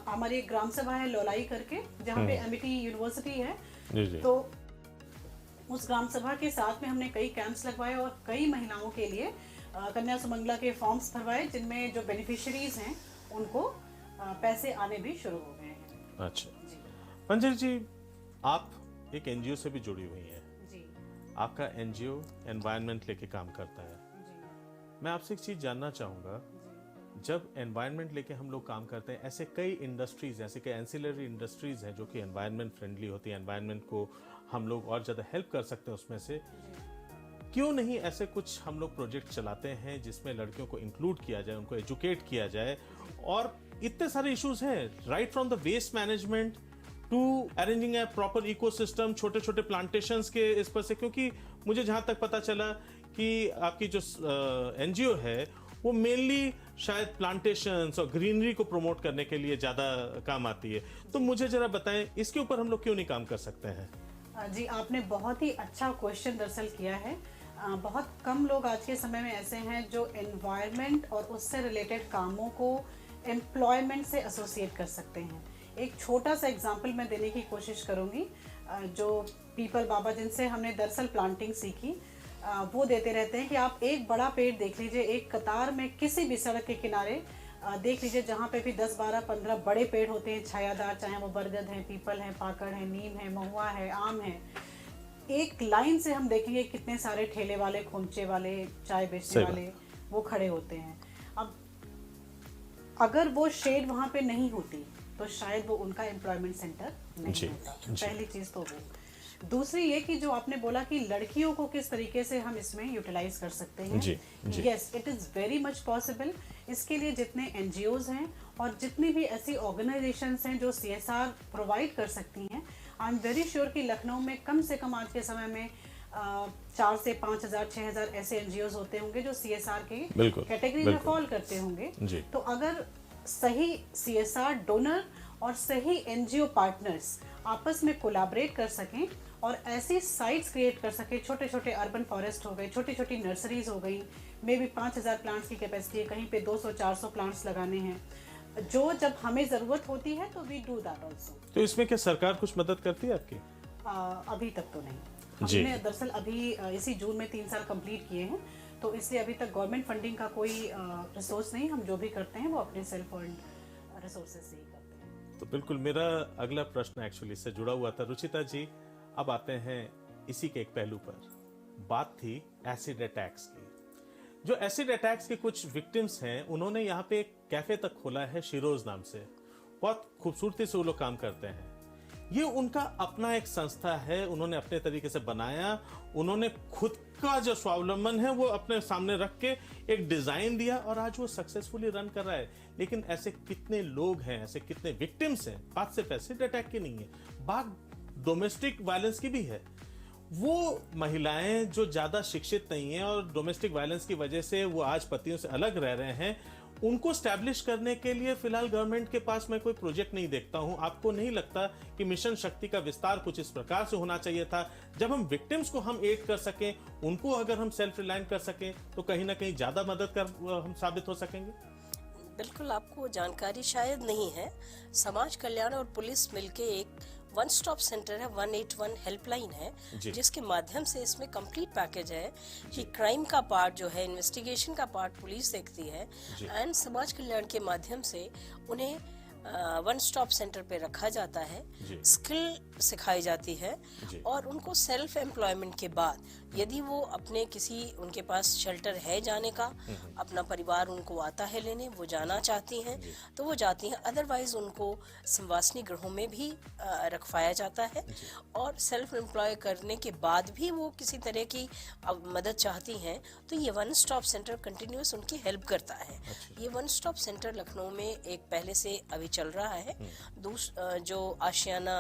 हमारी एक ग्राम सभा है लोलाई करके, जहाँ पे एमिटी यूनिवर्सिटी है, जी जी। तो उस ग्राम सभा के साथ में हमने कई कैंप्स लगवाए और कई महिलाओं के लिए कन्या सुमंगला के फॉर्म्स भरवाए, जिनमें जो बेनिफिशियरीज हैं उनको पैसे आने भी शुरू हो गए हैं। अच्छा जी मंजरी जी, आप एक एनजीओ से भी जुड़ी हुई हैं। जी आपका एनजीओ एनवायरनमेंट लेके काम करता है। जी मैं आपसे एक चीज जानना चाहूंगा, जी जब एनवायरनमेंट लेके हम लोग काम करते हैं, ऐसे कई इंडस्ट्रीज, ऐसे कई एंसिलरी इंडस्ट्रीज हैं जो कि एनवायरनमेंट फ्रेंडली होती है, एनवायरनमेंट को हम लोग और ज़्यादा हेल्प कर सकते हैं उसमें से, क्यों नहीं ऐसे कुछ हम लोग प्रोजेक्ट चलाते हैं जिसमें लड़कियों को इंक्लूड किया जाए, उनको एजुकेट किया जाए। और इतने सारे इश्यूज हैं, right from the waste management to arranging a proper ecosystem, छोटे छोटे प्लांटेशंस के इस पर से, क्योंकि मुझे जहाँ तक पता चला कि आपकी जो एनजीओ है वो मेनली शायद प्लांटेशंस और ग्रीनरी को प्रमोट करने के लिए ज़्यादा काम आती है। तो मुझे जरा बताएं, इसके ऊपर हम लोग क्यों नहीं काम कर सकते हैं? जी, आपने बहुत ही अच्छा क्वेश्चन दरअसल किया है। बहुत कम लोग आज के समय में ऐसे हैं जो एनवायरनमेंट और उससे रिलेटेड कामों को एम्प्लॉयमेंट से एसोसिएट कर सकते हैं। एक छोटा सा एग्जांपल मैं देने की कोशिश करूंगी। जो पीपल बाबा जिनसे हमने दरअसल प्लांटिंग सीखी, वो देते रहते हैं कि आप एक बड़ा पेड़ देख लीजिए, एक कतार में किसी भी सड़क के किनारे देख लीजिए, जहाँ पे भी 10, 12, 15 बड़े पेड़ होते हैं छायादार, चाहे वो बरगद है, पीपल है, पाकड़ है, नीम है, महुआ है, आम है, एक लाइन से हम देखेंगे कितने सारे ठेले वाले, खोमचे वाले, चाय बेचने वाले वो खड़े होते हैं। अब अगर वो शेड वहाँ पे नहीं होती तो शायद वो उनका एम्प्लॉयमेंट सेंटर नहीं होता। पहली चीज़ तो वो। दूसरी ये कि जो आपने बोला कि लड़कियों को किस तरीके से हम इसमें यूटिलाइज कर सकते हैं, yes, it is very much possible. इसके लिए जितने एनजीओज हैं और जितनी भी ऐसी ऑर्गेनाइजेशंस हैं जो सीएसआर प्रोवाइड कर सकती हैं, आई एम वेरी श्योर कि लखनऊ में कम से कम आज के समय में 4 से 5,000, 6,000 ऐसे एनजीओज होते होंगे जो सीएसआर के कैटेगरी में फॉल करते होंगे। तो अगर सही सीएसआर डोनर और सही एनजीओ पार्टनर्स आपस में कोलैबोरेट कर सकें और ऐसी साइट्स क्रिएट कर सके, छोटे छोटे अर्बन फॉरेस्ट हो गए, छोटी छोटी नर्सरीज हो गई, मे बी 5,000 प्लांट्स की कैपेसिटी है, कहीं पे 200-400 प्लांट्स लगाने हैं, जो जब हमें ज़रूरत होती है तो वी डू दैट ऑल्सो। तो इसमें क्या सरकार कुछ मदद करती है आपकी? अभी तक तो नहीं। हमने दरअसल अभी इसी जून में 3 साल कंप्लीट किए हैं, तो इसलिए अभी तक गवर्नमेंट फंडिंग का कोई रिसोर्स नहीं। हम जो भी करते हैं वो अपने सेल्फ फंड रिसोर्सेज से ही करते हैं। तो बिल्कुल मेरा अगला प्रश्न एक्चुअली इससे जुड़ा हुआ था। रुचिता जी, अब आते हैं इसी के एक पहलू पर। बात थी एसिड अटैक्स की। जो एसिड अटैक्स के कुछ विक्टिम्स हैं, उन्होंने यहाँ पे एक कैफे तक खोला है शिरोज नाम से। बहुत खूबसूरती से वो लोग काम करते हैं। ये उनका अपना एक संस्था है, उन्होंने अपने तरीके से बनाया, उन्होंने खुद का जो स्वावलंबन है वो अपने सामने रख के एक डिजाइन दिया और आज वो सक्सेसफुली रन कर रहा है। लेकिन ऐसे कितने लोग हैं, ऐसे कितने विक्टिम्स हैं? बात सिर्फ एसिड अटैक की नहीं है, बात डोमेस्टिक वायलेंस की भी है। वो महिलाएं जो ज्यादा शिक्षित नहीं है और डोमेस्टिक वायलेंस की वजह से वो आज पतियों से अलग रह रहे हैं, उनको स्टैब्लिश करने के लिए फिलहाल गवर्नमेंट के पास मैं कोई प्रोजेक्ट नहीं देखता हूं। आपको नहीं लगता कि मिशन शक्ति का विस्तार कुछ इस प्रकार से होना चाहिए था, जब हम विक्टिम्स को हम एड कर सकें, उनको अगर हम सेल्फ रिलायंट कर सकें तो कहीं ना कहीं ज्यादा मदद कर हम साबित हो सकेंगे? बिल्कुल, आपको जानकारी शायद नहीं है। समाज कल्याण और पुलिस मिलके एक वन स्टॉप सेंटर है, 181 हेल्पलाइन है, जिसके माध्यम से इसमें कंप्लीट पैकेज है कि क्राइम का पार्ट जो है, इन्वेस्टिगेशन का पार्ट पुलिस देखती है, एंड समाज कल्याण के माध्यम से उन्हें वन स्टॉप सेंटर पे रखा जाता है, जी। स्किल सिखाई जाती है जी। और उनको सेल्फ एम्प्लॉयमेंट के बाद यदि वो अपने किसी उनके पास शेल्टर है जाने का, अपना परिवार उनको आता है लेने, वो जाना चाहती हैं तो वो जाती हैं, अदरवाइज उनको संवासनी गृहों में भी रखवाया जाता है। और सेल्फ एम्प्लॉय करने के बाद भी वो किसी तरह की मदद चाहती हैं तो ये वन स्टॉप सेंटर कंटिन्यूस उनकी हेल्प करता है। ये वन स्टॉप सेंटर लखनऊ में एक पहले से अभी चल रहा है, जो आशियाना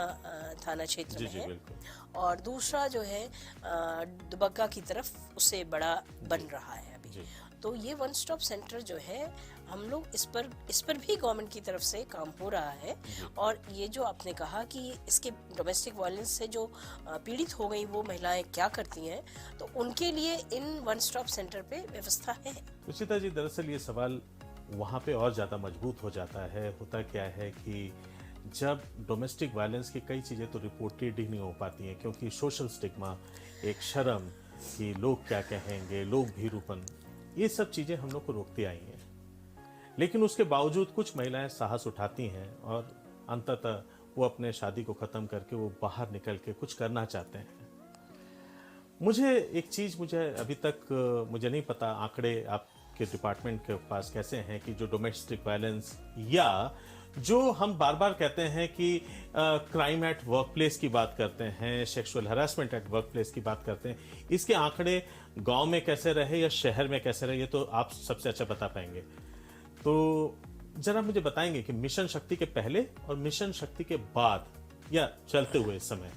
थाना क्षेत्र जी में जी है, बिल्कुल। और दूसरा जो है दुबग्गा की तरफ उससे बड़ा बन रहा है अभी। जी। तो ये वन स्टॉप सेंटर जो है हम लोग इस पर भी गवर्नमेंट की तरफ से काम हो रहा है। और ये जो आपने कहा कि इसके डोमेस्टिक वायलेंस से जो पीड़ित हो गई वो महिलाएं क्या करती हैं, तो उनके लिए इन वन स्टॉप सेंटर पे व्यवस्था है। रुचिता जी, दरअसल ये सवाल वहाँ पे और ज़्यादा मजबूत हो जाता है। होता क्या है कि जब डोमेस्टिक वायलेंस की कई चीज़ें तो रिपोर्टेड ही नहीं हो पाती हैं, क्योंकि सोशल स्टिग्मा, एक शर्म कि लोग क्या कहेंगे, लोग भीरूपन, ये सब चीज़ें हम लोग को रोकती आई हैं। लेकिन उसके बावजूद कुछ महिलाएं साहस उठाती हैं और अंततः वो अपने शादी को ख़त्म करके वो बाहर निकल के कुछ करना चाहते हैं। मुझे एक चीज़, मुझे अभी तक मुझे नहीं पता आंकड़े आपके डिपार्टमेंट के पास कैसे हैं कि जो डोमेस्टिक वायलेंस या जो हम बार बार कहते हैं कि क्राइम एट वर्क प्लेस की बात करते हैं, sexual harassment eight work place की बात करते हैं, इसके आंकड़े गांव में कैसे रहे या शहर में कैसे रहे, ये तो आप सबसे अच्छा बता पाएंगे। तो जरा मुझे बताएंगे कि मिशन शक्ति के पहले और मिशन शक्ति के बाद या चलते हुए समय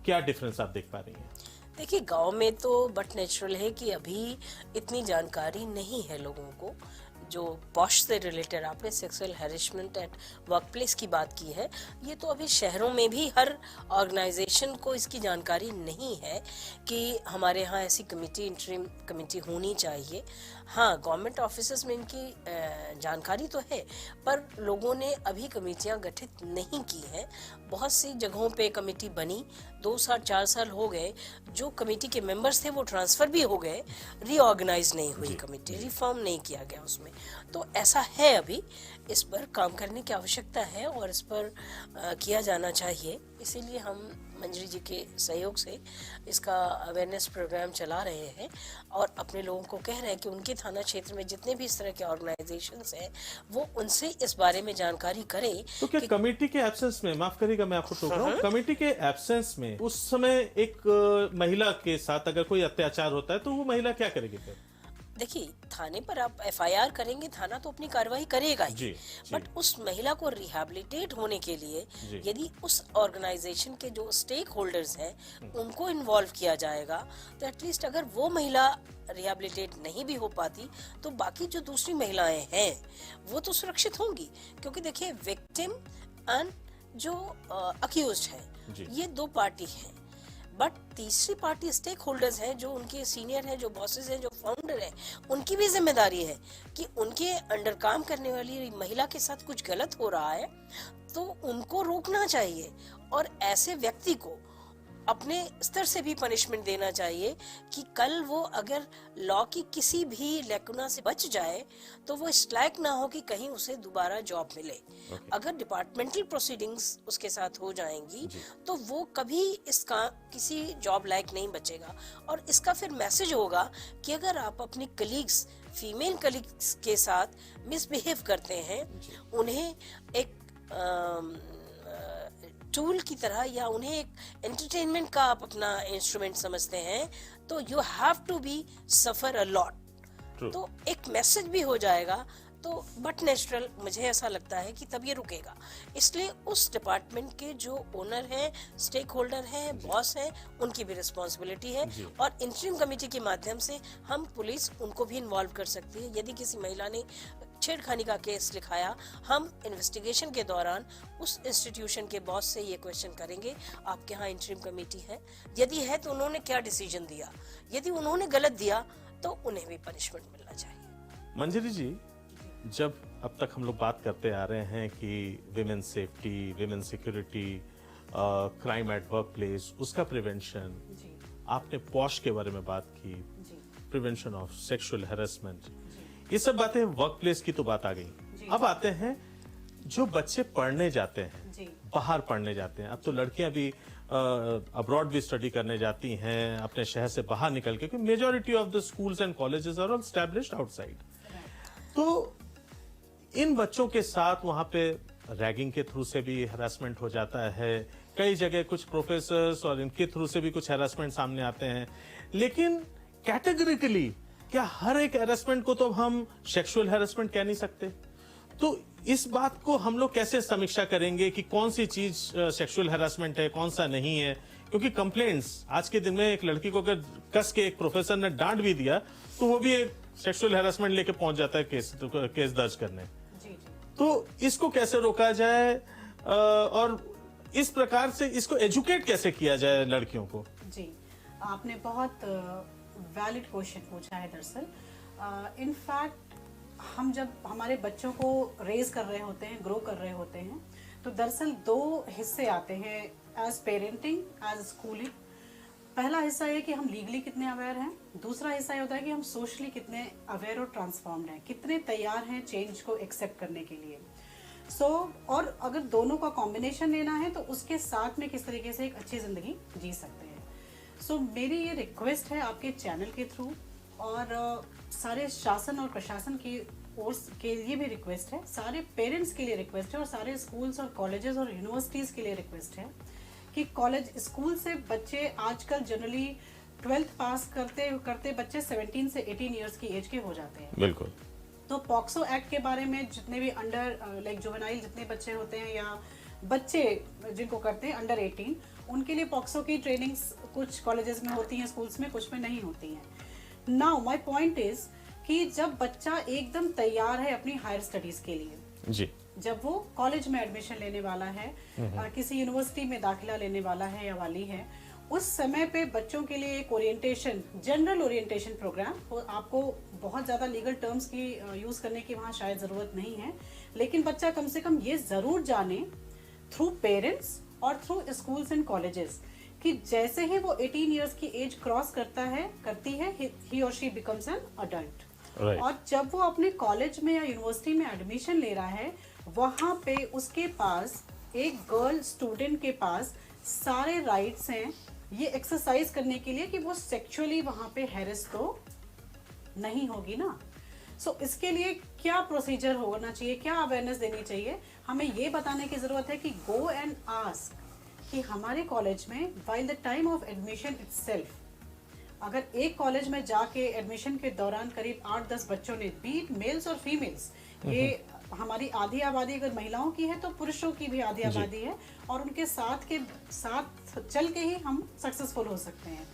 क्या डिफरेंस आप देख पा रही हैं? देखिए, गांव में तो बट नेचुरल है कि अभी इतनी जानकारी नहीं है लोगों को। जो पॉश से रिलेटेड आपने sexual harassment eight work place की बात की है, ये तो अभी शहरों में भी हर ऑर्गेनाइजेशन को इसकी जानकारी नहीं है कि हमारे यहाँ ऐसी कमेटी, इंटरिम कमेटी होनी चाहिए। हाँ, गवर्नमेंट ऑफिसेज में इनकी जानकारी तो है, पर लोगों ने अभी कमेटियाँ गठित नहीं की हैं। बहुत सी जगहों पे कमेटी बनी, 2 साल 4 साल हो गए, जो कमेटी के मेंबर्स थे वो ट्रांसफर भी हो गए, रीऑर्गेनाइज नहीं हुई कमेटी, रिफॉर्म नहीं किया गया उसमें। तो ऐसा है, अभी इस पर काम करने की आवश्यकता है और इस पर किया जाना चाहिए। इसीलिए हम मंजरी जी के सहयोग से इसका अवेयरनेस प्रोग्राम चला रहे हैं और अपने लोगों को कह रहे हैं कि उनके थाना क्षेत्र में जितने भी इस तरह के ऑर्गेनाइजेशंस हैं वो उनसे इस बारे में जानकारी करें। तो क्या कमेटी के एब्सेंस में, माफ करिएगा मैं आपको टोक रहा हूँ, कमेटी के एब्सेंस में उस समय एक महिला के साथ अगर कोई अत्याचार होता है तो वो महिला क्या करेगी फिर? देखिए, थाने पर आप एफआईआर करेंगे, थाना तो अपनी कार्रवाई करेगा ही, बट उस महिला को रिहैबिलिटेट होने के लिए यदि उस ऑर्गेनाइजेशन के जो स्टेक होल्डर्स हैं उनको इन्वॉल्व किया जाएगा तो एटलीस्ट अगर वो महिला रिहैबिलिटेट नहीं भी हो पाती तो बाकी जो दूसरी महिलाएं हैं वो तो सुरक्षित होंगी। क्योंकि देखिए, विक्टिम एंड जो अक्यूज्ड है ये 2 पार्टी हैं, बट तीसरी पार्टी स्टेक होल्डर्स हैं, जो उनके सीनियर हैं, जो बॉसेस हैं, जो फाउंडर हैं, उनकी भी जिम्मेदारी है कि उनके अंडर काम करने वाली महिला के साथ कुछ गलत हो रहा है तो उनको रोकना चाहिए और ऐसे व्यक्ति को अपने स्तर से भी पनिशमेंट देना चाहिए कि कल वो अगर लॉ की किसी भी लैकुना से बच जाए तो वो इस लायक ना हो कि कहीं उसे दोबारा जॉब मिले। अगर डिपार्टमेंटल प्रोसीडिंग्स उसके साथ हो जाएंगी तो वो कभी इसका किसी जॉब लायक नहीं बचेगा। और इसका फिर मैसेज होगा कि अगर आप अपनी कलीग्स, फीमेल कलीग्स के साथ मिसबिहेव करते हैं, उन्हें एक टूल की तरह या उन्हें एक एंटरटेनमेंट का आप अपना इंस्ट्रूमेंट समझते हैं तो you have to be suffer a lot. तो एक मैसेज भी हो जाएगा तो बट नेचुरल मुझे ऐसा लगता है कि तब ये रुकेगा। इसलिए उस डिपार्टमेंट के जो ओनर हैं, स्टेक होल्डर हैं, बॉस हैं, उनकी भी रिस्पॉन्सिबिलिटी है और इंटरिम कमेटी के माध्यम से हम पुलिस उनको भी इन्वॉल्व कर सकती है। यदि किसी महिला ने छेड़खानी का केस लिखाया, हम इन्वेस्टिगेशन के दौरान उस इंस्टीट्यूशन के बॉस से ये क्वेश्चन करेंगे, आपके यहाँ इंटरिम कमेटी है? यदि है तो उन्होंने क्या डिसीजन दिया? यदि उन्होंने गलत दिया तो उन्हें भी पनिशमेंट मिलना चाहिए। मंजरी जी, जब अब तक हम लोग बात करते आ रहे हैं कि women safety, women security, crime eight work place, उसका प्रिवेंशन, आपने पॉश के बारे में बात की, प्रिवेंशन ऑफ सेक्सुअल हैरेसमेंट, ये सब बातें वर्क प्लेस की तो बात आ गई। अब आते हैं जो बच्चे पढ़ने जाते हैं, जी बाहर पढ़ने जाते हैं, अब तो लड़कियां भी अब्रॉड भी स्टडी करने जाती हैं अपने शहर से बाहर निकल के, क्योंकि majority of the schools and colleges are all established outside. तो इन बच्चों के साथ वहां पे रैगिंग के थ्रू से भी हैरेसमेंट हो जाता है, कई जगह कुछ प्रोफेसर्स और इनके थ्रू से भी कुछ हैरेसमेंट सामने आते हैं। लेकिन कैटेगरिकली क्या हर एक हैरेसमेंट को तो हम सेक्सुअल हैरेसमेंट कह नहीं सकते? तो इस बात को हम लोग कैसे समीक्षा करेंगे कि कौन सी चीज सेक्सुअल हैरेसमेंट है, कौन सा नहीं है? क्योंकि कंप्लेंट्स आज के दिन में एक लड़की को अगर कस के एक प्रोफेसर ने डांट भी दिया तो वो भी एक सेक्सुअल हैरेसमेंट लेके पहुंच जाता है केस दर्ज करने। जी जी तो इसको कैसे रोका जाए और इस प्रकार से इसको एजुकेट कैसे किया जाए लड़कियों को? जी, आपने बहुत वैलिड क्वेश्चन पूछा है। दरअसल इनफैक्ट हम जब हमारे बच्चों को रेज कर रहे होते हैं, ग्रो कर रहे होते हैं, तो दरअसल दो हिस्से आते हैं एज पेरेंटिंग, एज स्कूलिंग। पहला हिस्सा ये कि हम लीगली कितने अवेयर हैं, दूसरा हिस्सा ये होता है कि हम सोशली कितने अवेयर और ट्रांसफॉर्म्ड हैं, कितने तैयार हैं चेंज को एक्सेप्ट करने के लिए। और अगर दोनों का कॉम्बिनेशन लेना है तो उसके साथ में किस तरीके से एक अच्छी जिंदगी जी सकते हैं। मेरी ये रिक्वेस्ट है आपके चैनल के थ्रू, और सारे शासन और प्रशासन की ओर के लिए भी रिक्वेस्ट है, सारे पेरेंट्स के लिए रिक्वेस्ट है, और सारे स्कूल्स और कॉलेजेस और यूनिवर्सिटीज के लिए रिक्वेस्ट है कि कॉलेज स्कूल से बच्चे आजकल जनरली 12th पास करते करते बच्चे 17 से 18 इयर्स की एज के हो जाते हैं। बिल्कुल। तो पॉक्सो एक्ट के बारे में जितने भी अंडर लाइक जुवेनाइल जितने बच्चे होते हैं या बच्चे जिनको करते हैं अंडर 18, उनके लिए पॉक्सो की ट्रेनिंग्स कुछ कॉलेजेस में होती हैं, स्कूल्स में, कुछ में नहीं होती हैं। नाउ माय पॉइंट इज कि जब बच्चा एकदम तैयार है अपनी हायर स्टडीज के लिए, जी, जब वो कॉलेज में एडमिशन लेने वाला है, किसी यूनिवर्सिटी में दाखिला लेने वाला है या वाली है, उस समय पे बच्चों के लिए एक ओरिएंटेशन, जनरल ओरिएंटेशन प्रोग्राम, आपको बहुत ज़्यादा लीगल टर्म्स की यूज़ करने की वहाँ शायद ज़रूरत नहीं है, लेकिन बच्चा कम से कम ये ज़रूर जाने थ्रू पेरेंट्स और थ्रू स्कूल्स एंड कॉलेजेस कि जैसे ही वो 18 इयर्स की एज क्रॉस करती है, ही और she becomes an adult. Right. और जब वो अपने कॉलेज में या यूनिवर्सिटी में एडमिशन ले रहा है, वहाँ पे उसके पास, एक गर्ल स्टूडेंट के पास सारे राइट्स हैं ये एक्सरसाइज करने के लिए कि वो सेक्सुअली वहाँ पे हैरेस तो नहीं होगी ना। इसके लिए क्या प्रोसीजर होना चाहिए, क्या अवेयरनेस देनी चाहिए, हमें ये बताने की ज़रूरत है कि गो एंड आस्क कि हमारे कॉलेज में while the time of admission itself, अगर एक कॉलेज में जाके एडमिशन के दौरान करीब 8-10 बच्चों ने, बीट मेल्स और फीमेल्स, ये हमारी आधी आबादी अगर महिलाओं की है तो पुरुषों की भी आधी आबादी है, और उनके साथ चल के ही हम सक्सेसफुल हो सकते हैं।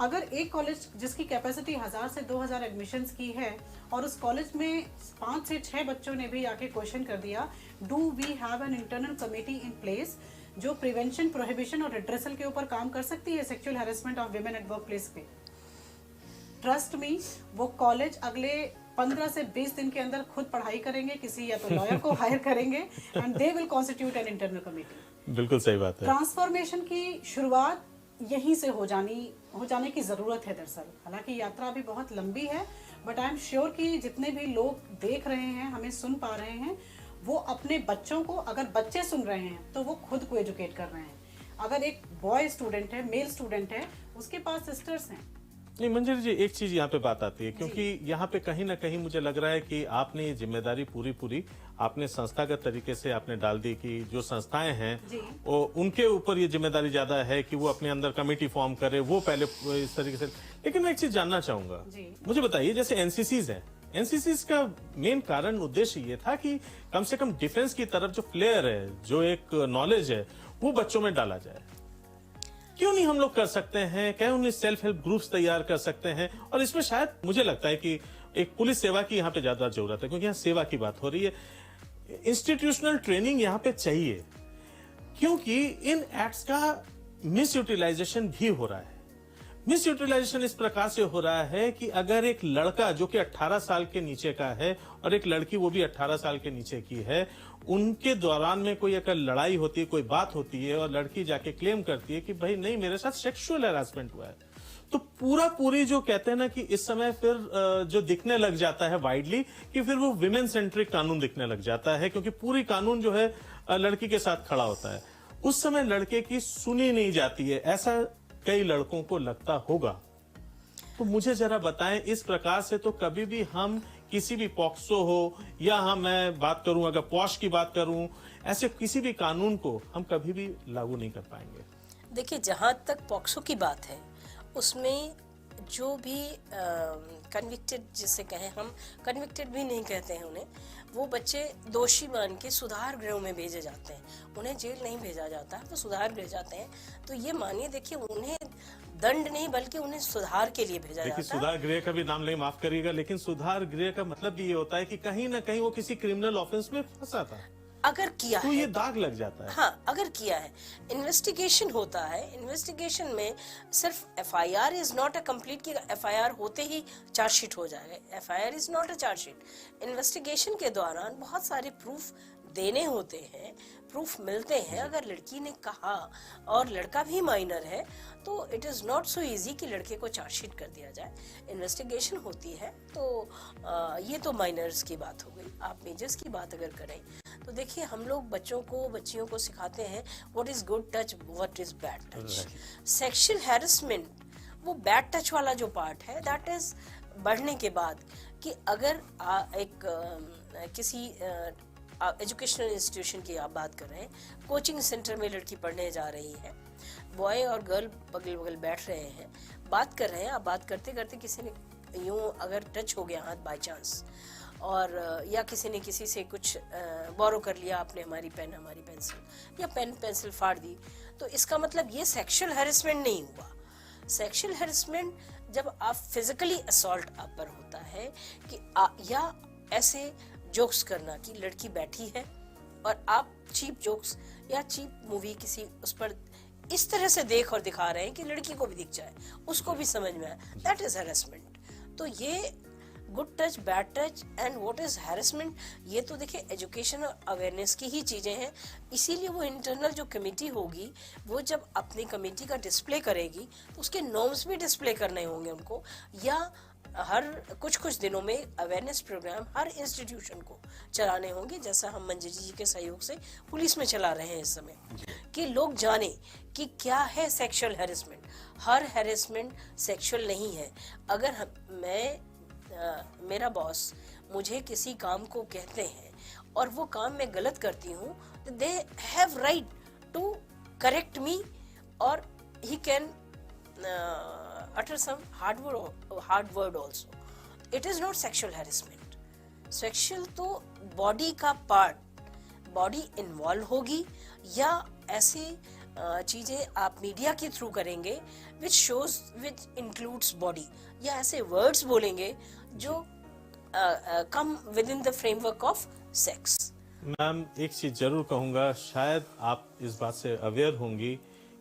अगर एक कॉलेज जिसकी कैपेसिटी 1000 से 2000 एडमिशन्स की है और उस कॉलेज में 5 से 6 बच्चों ने भी आके क्वेश्चन कर दिया, do we have an internal committee in place जो प्रिवेंशन, प्रोहिबिशन और रिड्रेसल के ऊपर काम कर सकती है sexual harassment of women at work place पे? ट्रस्ट मी, वो कॉलेज अगले 15 से 20 दिन के अंदर खुद पढ़ाई करेंगे, किसी या तो लॉयर को हायर करेंगे, and they will constitute N internal committee. बिल्कुल सही बात है। ट्रांसफॉर्मेशन की शुरुआत यहीं से हो जाने की जरूरत है दरअसल। हालांकि यात्रा अभी बहुत लंबी है, बट आई एम श्योर कि जितने भी लोग देख रहे हैं, हमें सुन पा रहे हैं, वो अपने बच्चों को, अगर बच्चे सुन रहे हैं तो वो खुद को एजुकेट कर रहे हैं। अगर एक बॉय स्टूडेंट है, मेल स्टूडेंट है, उसके पास सिस्टर्स हैं। नहीं मंजरी जी, एक चीज यहाँ पे बात आती है, क्योंकि यहाँ पे कहीं ना कहीं मुझे लग रहा है कि आपने ये जिम्मेदारी पूरी आपने संस्थागत तरीके से आपने डाल दी कि जो संस्थाएं हैं वो उनके ऊपर ये जिम्मेदारी ज्यादा है कि वो अपने अंदर कमेटी फॉर्म करे, वो पहले इस तरीके से। लेकिन मैं एक चीज जानना चाहूंगा, मुझे बताइए, जैसे एनसीसीज है, एनसीसीज का मेन कारण, उद्देश्य ये था कि कम से कम डिफेंस की तरफ जो फ्लेयर है, जो एक नॉलेज है, वो बच्चों में डाला जाए। क्यों नहीं हम लोग कर सकते हैं? क्या उन्हें सेल्फ हेल्प ग्रुप्स तैयार कर सकते हैं? और इसमें शायद मुझे लगता है कि एक पुलिस सेवा की यहाँ पे ज्यादा जरूरत है, क्योंकि यहाँ सेवा की बात हो रही है। इंस्टीट्यूशनल ट्रेनिंग यहाँ पे चाहिए, क्योंकि इन एक्ट्स का मिस यूटिलाइजेशन भी हो रहा है। मिस यूटिलाइजेशन इस प्रकार से हो रहा है कि अगर एक लड़का जो कि 18 साल के नीचे का है और एक लड़की वो भी 18 साल के नीचे की है, उनके दौरान में कोई अगर लड़ाई होती है, कोई बात होती है और लड़की जाके क्लेम करती है कि भाई नहीं, मेरे साथ सेक्सुअल हैरेसमेंट हुआ है, तो पूरी जो कहते हैं ना कि इस समय फिर जो दिखने लग जाता है वाइडली कि फिर वो विमेन सेंट्रिक कानून दिखने लग जाता है, क्योंकि पूरी कानून जो है लड़की के साथ खड़ा होता है। उस समय लड़के की सुनी नहीं जाती है, ऐसा कई लड़कों को लगता होगा। तो मुझे जरा बताएं, इस प्रकार से तो कभी भी हम किसी भी पॉक्सो हो या मैं बात करूं, अगर पॉश की बात करूं, ऐसे किसी भी कानून को हम कभी भी लागू नहीं कर पाएंगे। देखिए, जहाँ तक पॉक्सो की बात है, उसमें जो भी कन्विक्टेड, जिसे कहें हम, कन्विक्टेड भी नहीं कहते हैं उन्हें, वो बच्चे दोषी मान के सुधार गृहों में भेजे जाते हैं। उन्हें जेल नहीं भेजा जाता है, वो सुधार गृह जाते हैं। तो ये मानिए, देखिए, उन्हें दंड नहीं बल्कि उन्हें सुधार के लिए भेजा जाता है। सुधार गृह का भी नाम नहीं, माफ करिएगा, लेकिन सुधार गृह का मतलब भी ये होता है कि कहीं ना कहीं वो किसी क्रिमिनल ऑफेंस में फंसा था, अगर किया तो है ये दाग लग जाता है। हाँ, अगर किया है, इन्वेस्टिगेशन होता है। इन्वेस्टिगेशन में सिर्फ FIR is not a complete, कि एफआईआर होते ही चार्जशीट हो जाएगा। FIR is not a chargesheet. Investigation के दौरान बहुत सारे प्रूफ देने होते हैं, प्रूफ मिलते हैं। अगर लड़की ने कहा और लड़का भी माइनर है, तो it is not so easy कि लड़के को चार्जशीट कर दिया जाए। इन्वेस्टिगेशन होती है, तो ये तो माइनर्स की बात हो गई। आप मेजर्स की बात अगर करें, तो देखिए, हम लोग बच्चियों को सिखाते हैं what is good touch, what is bad touch. Sexual harassment, वो बैड टच वाला जो पार्ट है, दैट इज बढ़ने के बाद कि अगर किसी एजुकेशनल इंस्टीट्यूशन की आप बात कर रहे हैं, कोचिंग सेंटर में लड़की पढ़ने जा रही है, बॉय और गर्ल बगल बगल बैठ रहे हैं, बात कर रहे हैं, आप बात करते करते किसी ने यूं अगर टच हो गया हाथ बाय चांस, और या किसी ने किसी से कुछ बोरो कर लिया, आपने हमारी पेन हमारी पेंसिल, या पेन पेंसिल फाड़ दी, तो इसका मतलब ये सेक्सुअल हैरेसमेंट नहीं हुआ। सेक्सुअल हैरेसमेंट जब आप फिजिकली असॉल्ट आप पर होता है कि या ऐसे जोक्स करना कि लड़की बैठी है और आप चीप जोक्स या चीप मूवी किसी उस पर इस तरह से देख और दिखा रहे हैं कि लड़की को भी दिख जाए, उसको भी समझ में आए, दैट इज हैरेसमेंट। तो ये good touch, bad touch and what is harassment, ये तो देखिए एजुकेशन और अवेयरनेस की ही चीजें हैं। इसीलिए वो इंटरनल जो कमेटी होगी, वो जब अपनी कमेटी का डिस्प्ले करेगी, तो उसके नॉर्म्स भी डिस्प्ले करने होंगे उनको, या हर कुछ दिनों में अवेयरनेस प्रोग्राम हर इंस्टीट्यूशन को चलाने होंगे, जैसा हम मंजी जी के सहयोग से पुलिस में चला रहे हैं इस समय, कि लोग जाने कि क्या है सेक्सुअल हैरेसमेंट। हर हैरेसमेंट सेक्सुअल नहीं है। अगर मेरा बॉस मुझे किसी काम को कहते हैं और वो काम मैं गलत करती हूँ, they have right to correct me, और he can utter some hard word also. It is not sexual harassment. Sexual तो बॉडी का पार्ट, बॉडी इन्वॉल्व होगी, या ऐसी चीजें आप मीडिया के थ्रू करेंगे which includes body, या ऐसे वर्ड्स बोलेंगे जो come within the framework of sex. Ma'am, एक चीज जरूर कहूंगा, शायद आप इस बात से अवेयर होंगी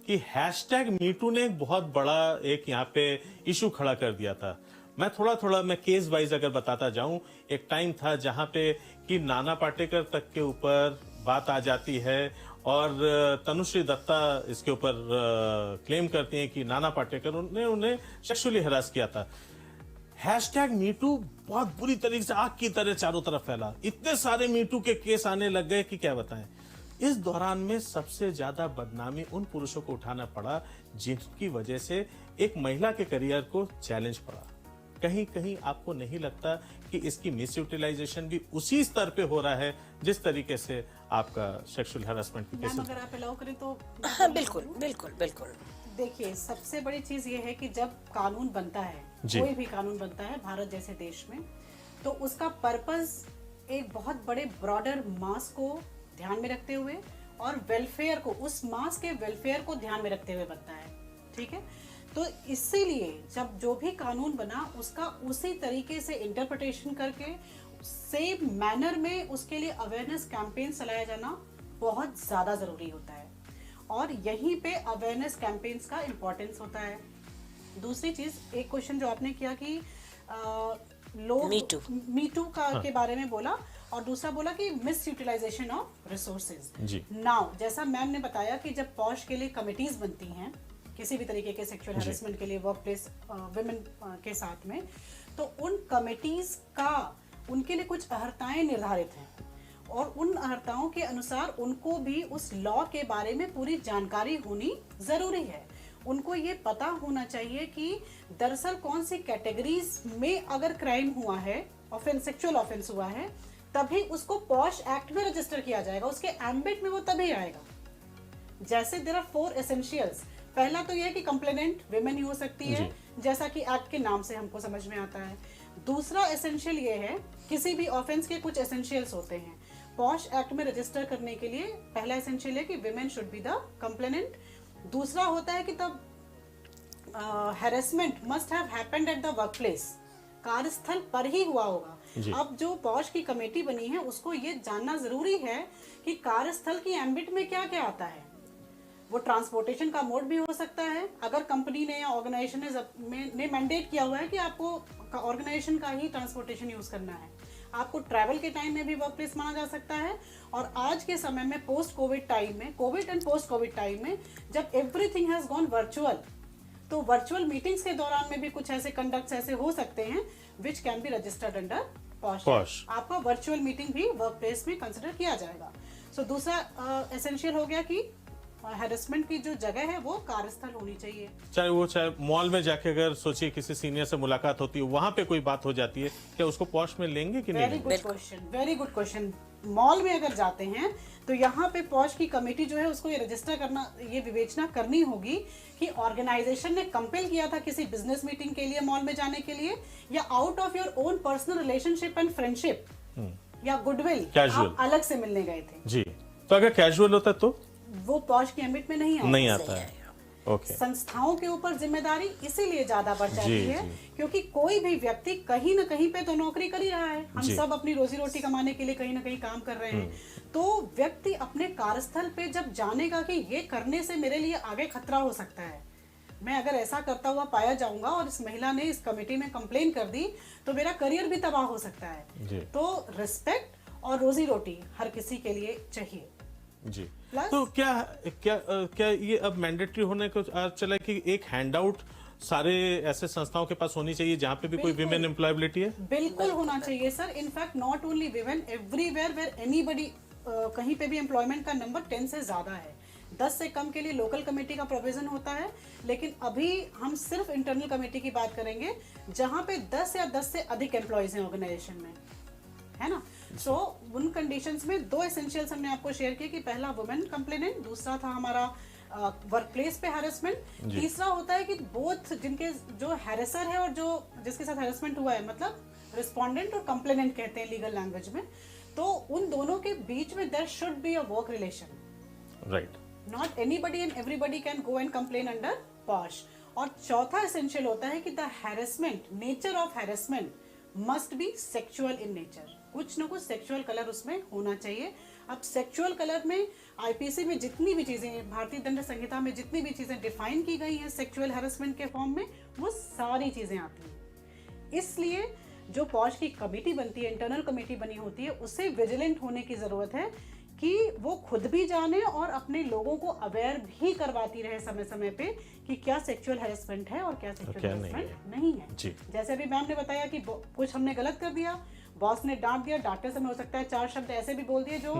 कि #MeToo ने एक बहुत बड़ा एक यहाँ पे इशू खड़ा कर दिया था। मैं थोड़ा मैं केस वाइज अगर बताता जाऊं, एक टाइम था जहां पे कि नाना पाटेकर तक के ऊपर बात आ जाती है, और तनुश्री दत्ता इसके ऊपर क्लेम करती हैं कि नाना पाटेकर ने उन्हें सेक्सुअली हरास किया था। #MeToo बहुत बुरी तरीके से आग की तरह चारों तरफ फैला, इतने सारे मीटू के केस आने लग गए कि क्या बताएं। इस दौरान में सबसे ज्यादा बदनामी उन पुरुषों को उठाना पड़ा जिनकी वजह से एक महिला के करियर को चैलेंज पड़ा। कहीं कहीं आपको नहीं लगता कि इसकी मिस यूटिलाइजेशन भी उसी स्तर पे हो रहा है जिस तरीके से आपका सेक्सुअल हैरेसमेंट की केसेस? अगर आप अलाउ करें तो हाँ, बिल्कुल बिल्कुल बिल्कुल। देखिए, सबसे बड़ी चीज ये है कि जब कानून बनता है, कोई भी कानून बनता है भारत जैसे देश में, तो उसका पर्पस एक बहुत बड़े ब्रॉडर मास को ध्यान में रखते हुए और वेलफेयर को, उस मास के वेलफेयर को ध्यान में रखते हुए बनता है। ठीक है, तो इसीलिए जब जो भी कानून बना, उसका उसी तरीके से इंटरप्रिटेशन करके सेम मैनर में उसके लिए अवेयरनेस कैंपेन चलाया जाना बहुत ज्यादा जरूरी होता है, और यहीं पे अवेयरनेस कैंपेन्स का इम्पोर्टेंस होता है। दूसरी चीज, एक क्वेश्चन जो आपने किया कि लोग मीटू का के बारे में बोला, और दूसरा बोला कि misutilisation of resources. Now, जैसा मैम ने बताया कि जब पॉश के लिए कमिटीज बनती हैं, किसी भी तरीके के सेक्सुअल हैरेसमेंट के लिए वर्क प्लेस वुमेन के साथ में, तो उन कमिटीज का उनके लिए कुछ अहर्ताएं निर्धारित हैं और उन अहर्ताओं के अनुसार उनको भी उस लॉ के बारे में पूरी जानकारी होनी जरूरी है। उनको ये पता होना चाहिए कि दरअसल कौन सी कैटेगरीज में अगर क्राइम हुआ है, ऑफेंस, सेक्सुअल ऑफेंस हुआ है, तभी उसको पॉश एक्ट में रजिस्टर किया जाएगा, उसके एम्बिट में वो तभी आएगा। जैसे देयर आर 4 एसेंशियल्स। पहला तो यह है कि कंप्लेनेंट विमेन ही हो सकती है, जैसा कि एक्ट के नाम से हमको समझ में आता है। दूसरा एसेंशियल ये है, किसी भी ऑफेंस के कुछ एसेंशियल्स होते हैं। पॉश एक्ट में रजिस्टर करने के लिए पहला एसेंशियल है कि women should be the complainant. दूसरा होता है कि तब harassment must have happened at the workplace, कार्यस्थल पर ही हुआ होगा। अब जो पॉश की कमेटी बनी है उसको ये जानना जरूरी है कि कार्यस्थल की एम्बिट में क्या क्या आता है। वो ट्रांसपोर्टेशन का मोड भी हो सकता है, अगर कंपनी ने या ऑर्गेनाइजेशन ने मैंडेट किया हुआ है कि आपको ऑर्गेनाइजेशन का ही ट्रांसपोर्टेशन यूज करना है। आपको ट्रैवल के टाइम में भी वर्क प्लेस माना जा सकता है। और आज के समय में पोस्ट कोविड टाइम में, Covid and post Covid time में, जब एवरीथिंग हैज गॉन वर्चुअल, तो वर्चुअल मीटिंग्स के दौरान में भी कुछ ऐसे कंडक्ट्स ऐसे हो सकते हैं which can be registered under posh. आपका वर्चुअल मीटिंग भी वर्क प्लेस में कंसिडर किया जाएगा। सो दूसरा एसेंशियल हो गया कि हैरेसमेंट की जो जगह है वो कार्यस्थल होनी चाहिए। चाहे मॉल में जाके अगर सोचिए किसी सीनियर से मुलाकात होती है, वहां पे कोई बात हो जाती है, क्या उसको पॉश में लेंगे कि नहीं? Very good question. मॉल में अगर जाते हैं तो यहाँ पे पॉश की कमेटी जो है उसको ये रजिस्टर करना, ये विवेचना करनी होगी कि ऑर्गेनाइजेशन ने कंपेल किया था किसी बिजनेस मीटिंग के लिए मॉल में जाने के लिए, या out of your own personal relationship and friendship या गुडविल आप अलग से मिलने गए थे। जी, तो अगर कैजुअल होता तो वो पॉश के एम्बिट में नहीं आता है। ओके। संस्थाओं के ऊपर जिम्मेदारी इसीलिए ज्यादा बढ़ जाती है क्योंकि कोई भी व्यक्ति कहीं ना कहीं पे तो नौकरी कर ही रहा है। हम सब अपनी रोजी रोटी कमाने के लिए कहीं ना कहीं काम कर रहे हैं। तो व्यक्ति अपने कार्यस्थल पे जब जानेगा कि ये करने से मेरे लिए आगे खतरा हो सकता है, मैं अगर ऐसा करता हुआ पाया जाऊंगा और इस महिला ने इस कमेटी में कंप्लेन कर दी तो मेरा करियर भी तबाह हो सकता है। तो रिस्पेक्ट और रोजी रोटी हर किसी के लिए चाहिए जी। तो क्या ये अब मैंडेटरी होने को चला कि एक हैंडआउट सारे ऐसे संस्थाओं के पास होनी चाहिए जहां पे भी कोई विमेन एम्प्लॉयबिलिटी है? बिल्कुल होना चाहिए sir. In fact not only women, everywhere where anybody, कहीं पे भी एम्प्लॉयमेंट का नंबर 10 से ज्यादा है। 10 से कम के लिए लोकल कमेटी का प्रोविजन होता है, लेकिन अभी हम सिर्फ इंटरनल कमेटी की बात करेंगे जहां पे 10 या 10 से अधिक एम्प्लॉयज हैं ऑर्गेनाइजेशन में, है ना। सो उन कंडीशंस में 2 एसेंशियल्स हमने आपको शेयर किए कि पहला वुमेन कंप्लेनेंट, दूसरा था हमारा वर्क प्लेस पे हैरेसमेंट, तीसरा होता है कि बोथ जिनके जो हैरेसर है और जो जिसके साथ हैरेसमेंट हुआ है, मतलब रिस्पोंडेंट और कंप्लेनेंट कहते हैं लीगल लैंग्वेज में, तो उन दोनों के बीच में there should be a work relation. Right. Not anybody and everybody can go and complain under POSH. और चौथा एसेंशियल होता है कि the harassment, nature of harassment must be sexual in nature. कुछ ना कुछ सेक्सुअल कलर उसमें होना चाहिए। अब सेक्सुअल कलर में आईपीसी में जितनी भी चीजें, भारतीय दंड संहिता में जितनी भी चीजें डिफाइन की गई हैं सेक्सुअल हैरेसमेंट के फॉर्म में, वो सारी चीजें आती हैं। इसलिए जो पॉश की कमेटी बनती है, इंटरनल कमेटी बनी होती है, उसे विजिलेंट होने की जरूरत है कि वो खुद भी जाने और अपने लोगों को अवेयर भी करवाती रहे समय समय पे कि क्या सेक्सुअल हैरेसमेंट है और क्या सेक्सुअल हैरेसमेंट नहीं है। जैसे अभी मैम ने बताया कि कुछ हमने गलत कर दिया, बॉस ने डांट दिया, डांटने से हो सकता है 4 शब्द ऐसे भी बोल दिए जो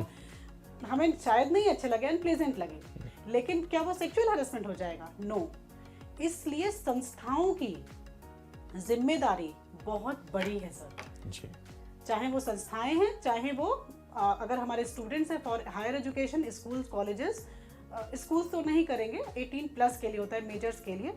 हमें शायद नहीं अच्छे लगे, अनप्लेजेंट लगे, लेकिन क्या वो सेक्सुअल हैरेसमेंट हो जाएगा? नो। इसलिए संस्थाओं की जिम्मेदारी बहुत बड़ी है सर। चाहे वो संस्थाएं हैं, चाहे वो अगर हमारे स्टूडेंट्स हैं for higher education, schools, colleges, schools तो नहीं करेंगे, 18+ के लिए होता है, मेजर्स के लिए,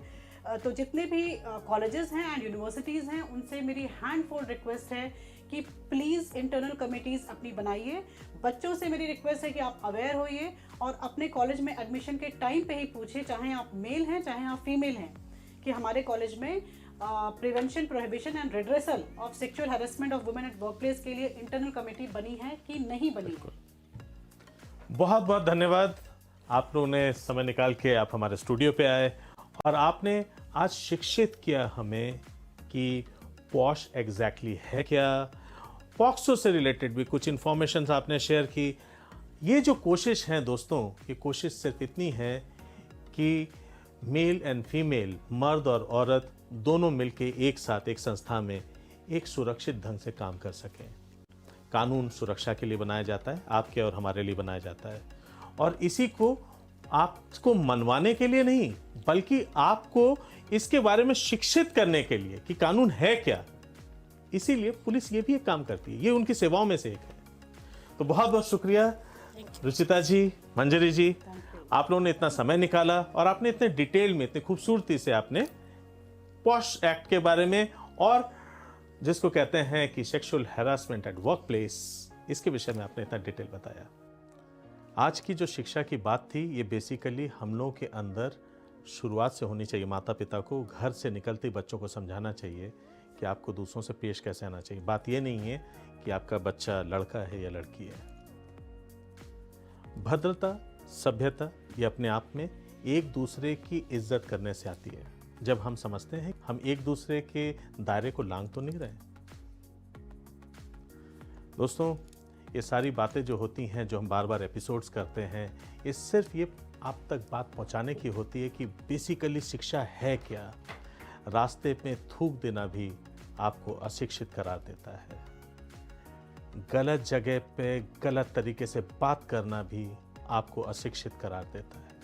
तो जितने भी कॉलेजेस हैं एंड यूनिवर्सिटीज़ हैं, उनसे मेरी हैंडफुल रिक्वेस्ट है कि प्लीज़ इंटरनल कमेटीज़ अपनी बनाइए। बच्चों से मेरी रिक्वेस्ट है कि आप अवेयर होइए और अपने कॉलेज में एडमिशन के टाइम पे ही पूछिए, चाहे आप मेल हैं चाहे आप फीमेल हैं, कि हमारे कॉलेज में prevention, prohibition and redressal of sexual harassment of women at workplace के लिए इंटरनल कमेटी बनी है कि नहीं बनी है। बहुत बहुत धन्यवाद, आप लोगों ने समय निकाल के आप हमारे स्टूडियो पे आए और आपने आज शिक्षित किया हमें कि पॉश एग्जैक्टली है क्या। पॉक्सो से रिलेटेड भी कुछ इंफॉर्मेशन आपने शेयर की। ये जो कोशिश है दोस्तों, ये कोशिश सिर्फ इतनी है कि मेल एंड फीमेल, मर्द और औरत दोनों मिलकर एक साथ एक संस्था में एक सुरक्षित ढंग से काम कर सकें। कानून सुरक्षा के लिए बनाया जाता है, आपके और हमारे लिए बनाया जाता है, और इसी को आपको मनवाने के लिए नहीं, बल्कि आपको इसके बारे में शिक्षित करने के लिए कि कानून है क्या। इसीलिए पुलिस ये भी एक काम करती है, ये उनकी सेवाओं में से एक है। तो बहुत बहुत शुक्रिया रुचिता जी, मंजरी जी, आप लोगों ने इतना समय निकाला और आपने इतने डिटेल में, इतनी खूबसूरती से आपने पॉश एक्ट के बारे में और जिसको कहते हैं कि sexual harassment eight work place, इसके विषय में आपने इतना डिटेल बताया। आज की जो शिक्षा की बात थी, ये बेसिकली हम लोगों के अंदर शुरुआत से होनी चाहिए। माता पिता को घर से निकलते ही बच्चों को समझाना चाहिए कि आपको दूसरों से पेश कैसे आना चाहिए। बात ये नहीं है कि आपका बच्चा लड़का है या लड़की है। भद्रता, सभ्यता ये अपने आप में एक दूसरे की इज्जत करने से आती है। जब हम समझते हैं हम एक दूसरे के दायरे को लांघ तो नहीं रहे। दोस्तों, ये सारी बातें जो होती हैं, जो हम बार बार एपिसोड्स करते हैं, ये सिर्फ ये आप तक बात पहुंचाने की होती है कि बेसिकली शिक्षा है क्या। रास्ते में थूक देना भी आपको अशिक्षित करार देता है। गलत जगह पे गलत तरीके से बात करना भी आपको अशिक्षित करार देता है।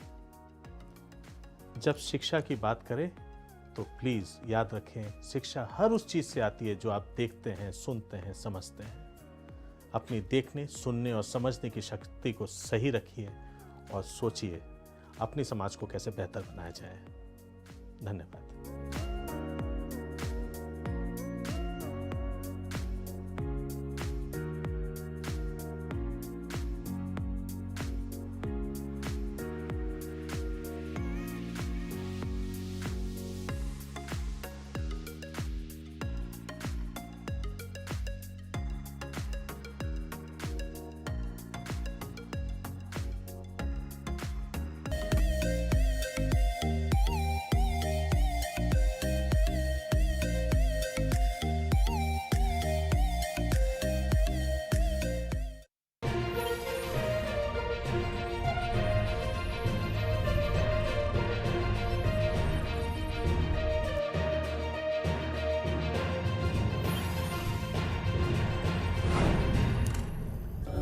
जब शिक्षा की बात करें तो प्लीज याद रखें, शिक्षा हर उस चीज से आती है जो आप देखते हैं, सुनते हैं, समझते हैं। अपनी देखने, सुनने और समझने की शक्ति को सही रखिए और सोचिए अपनी समाज को कैसे बेहतर बनाया जाए। धन्यवाद।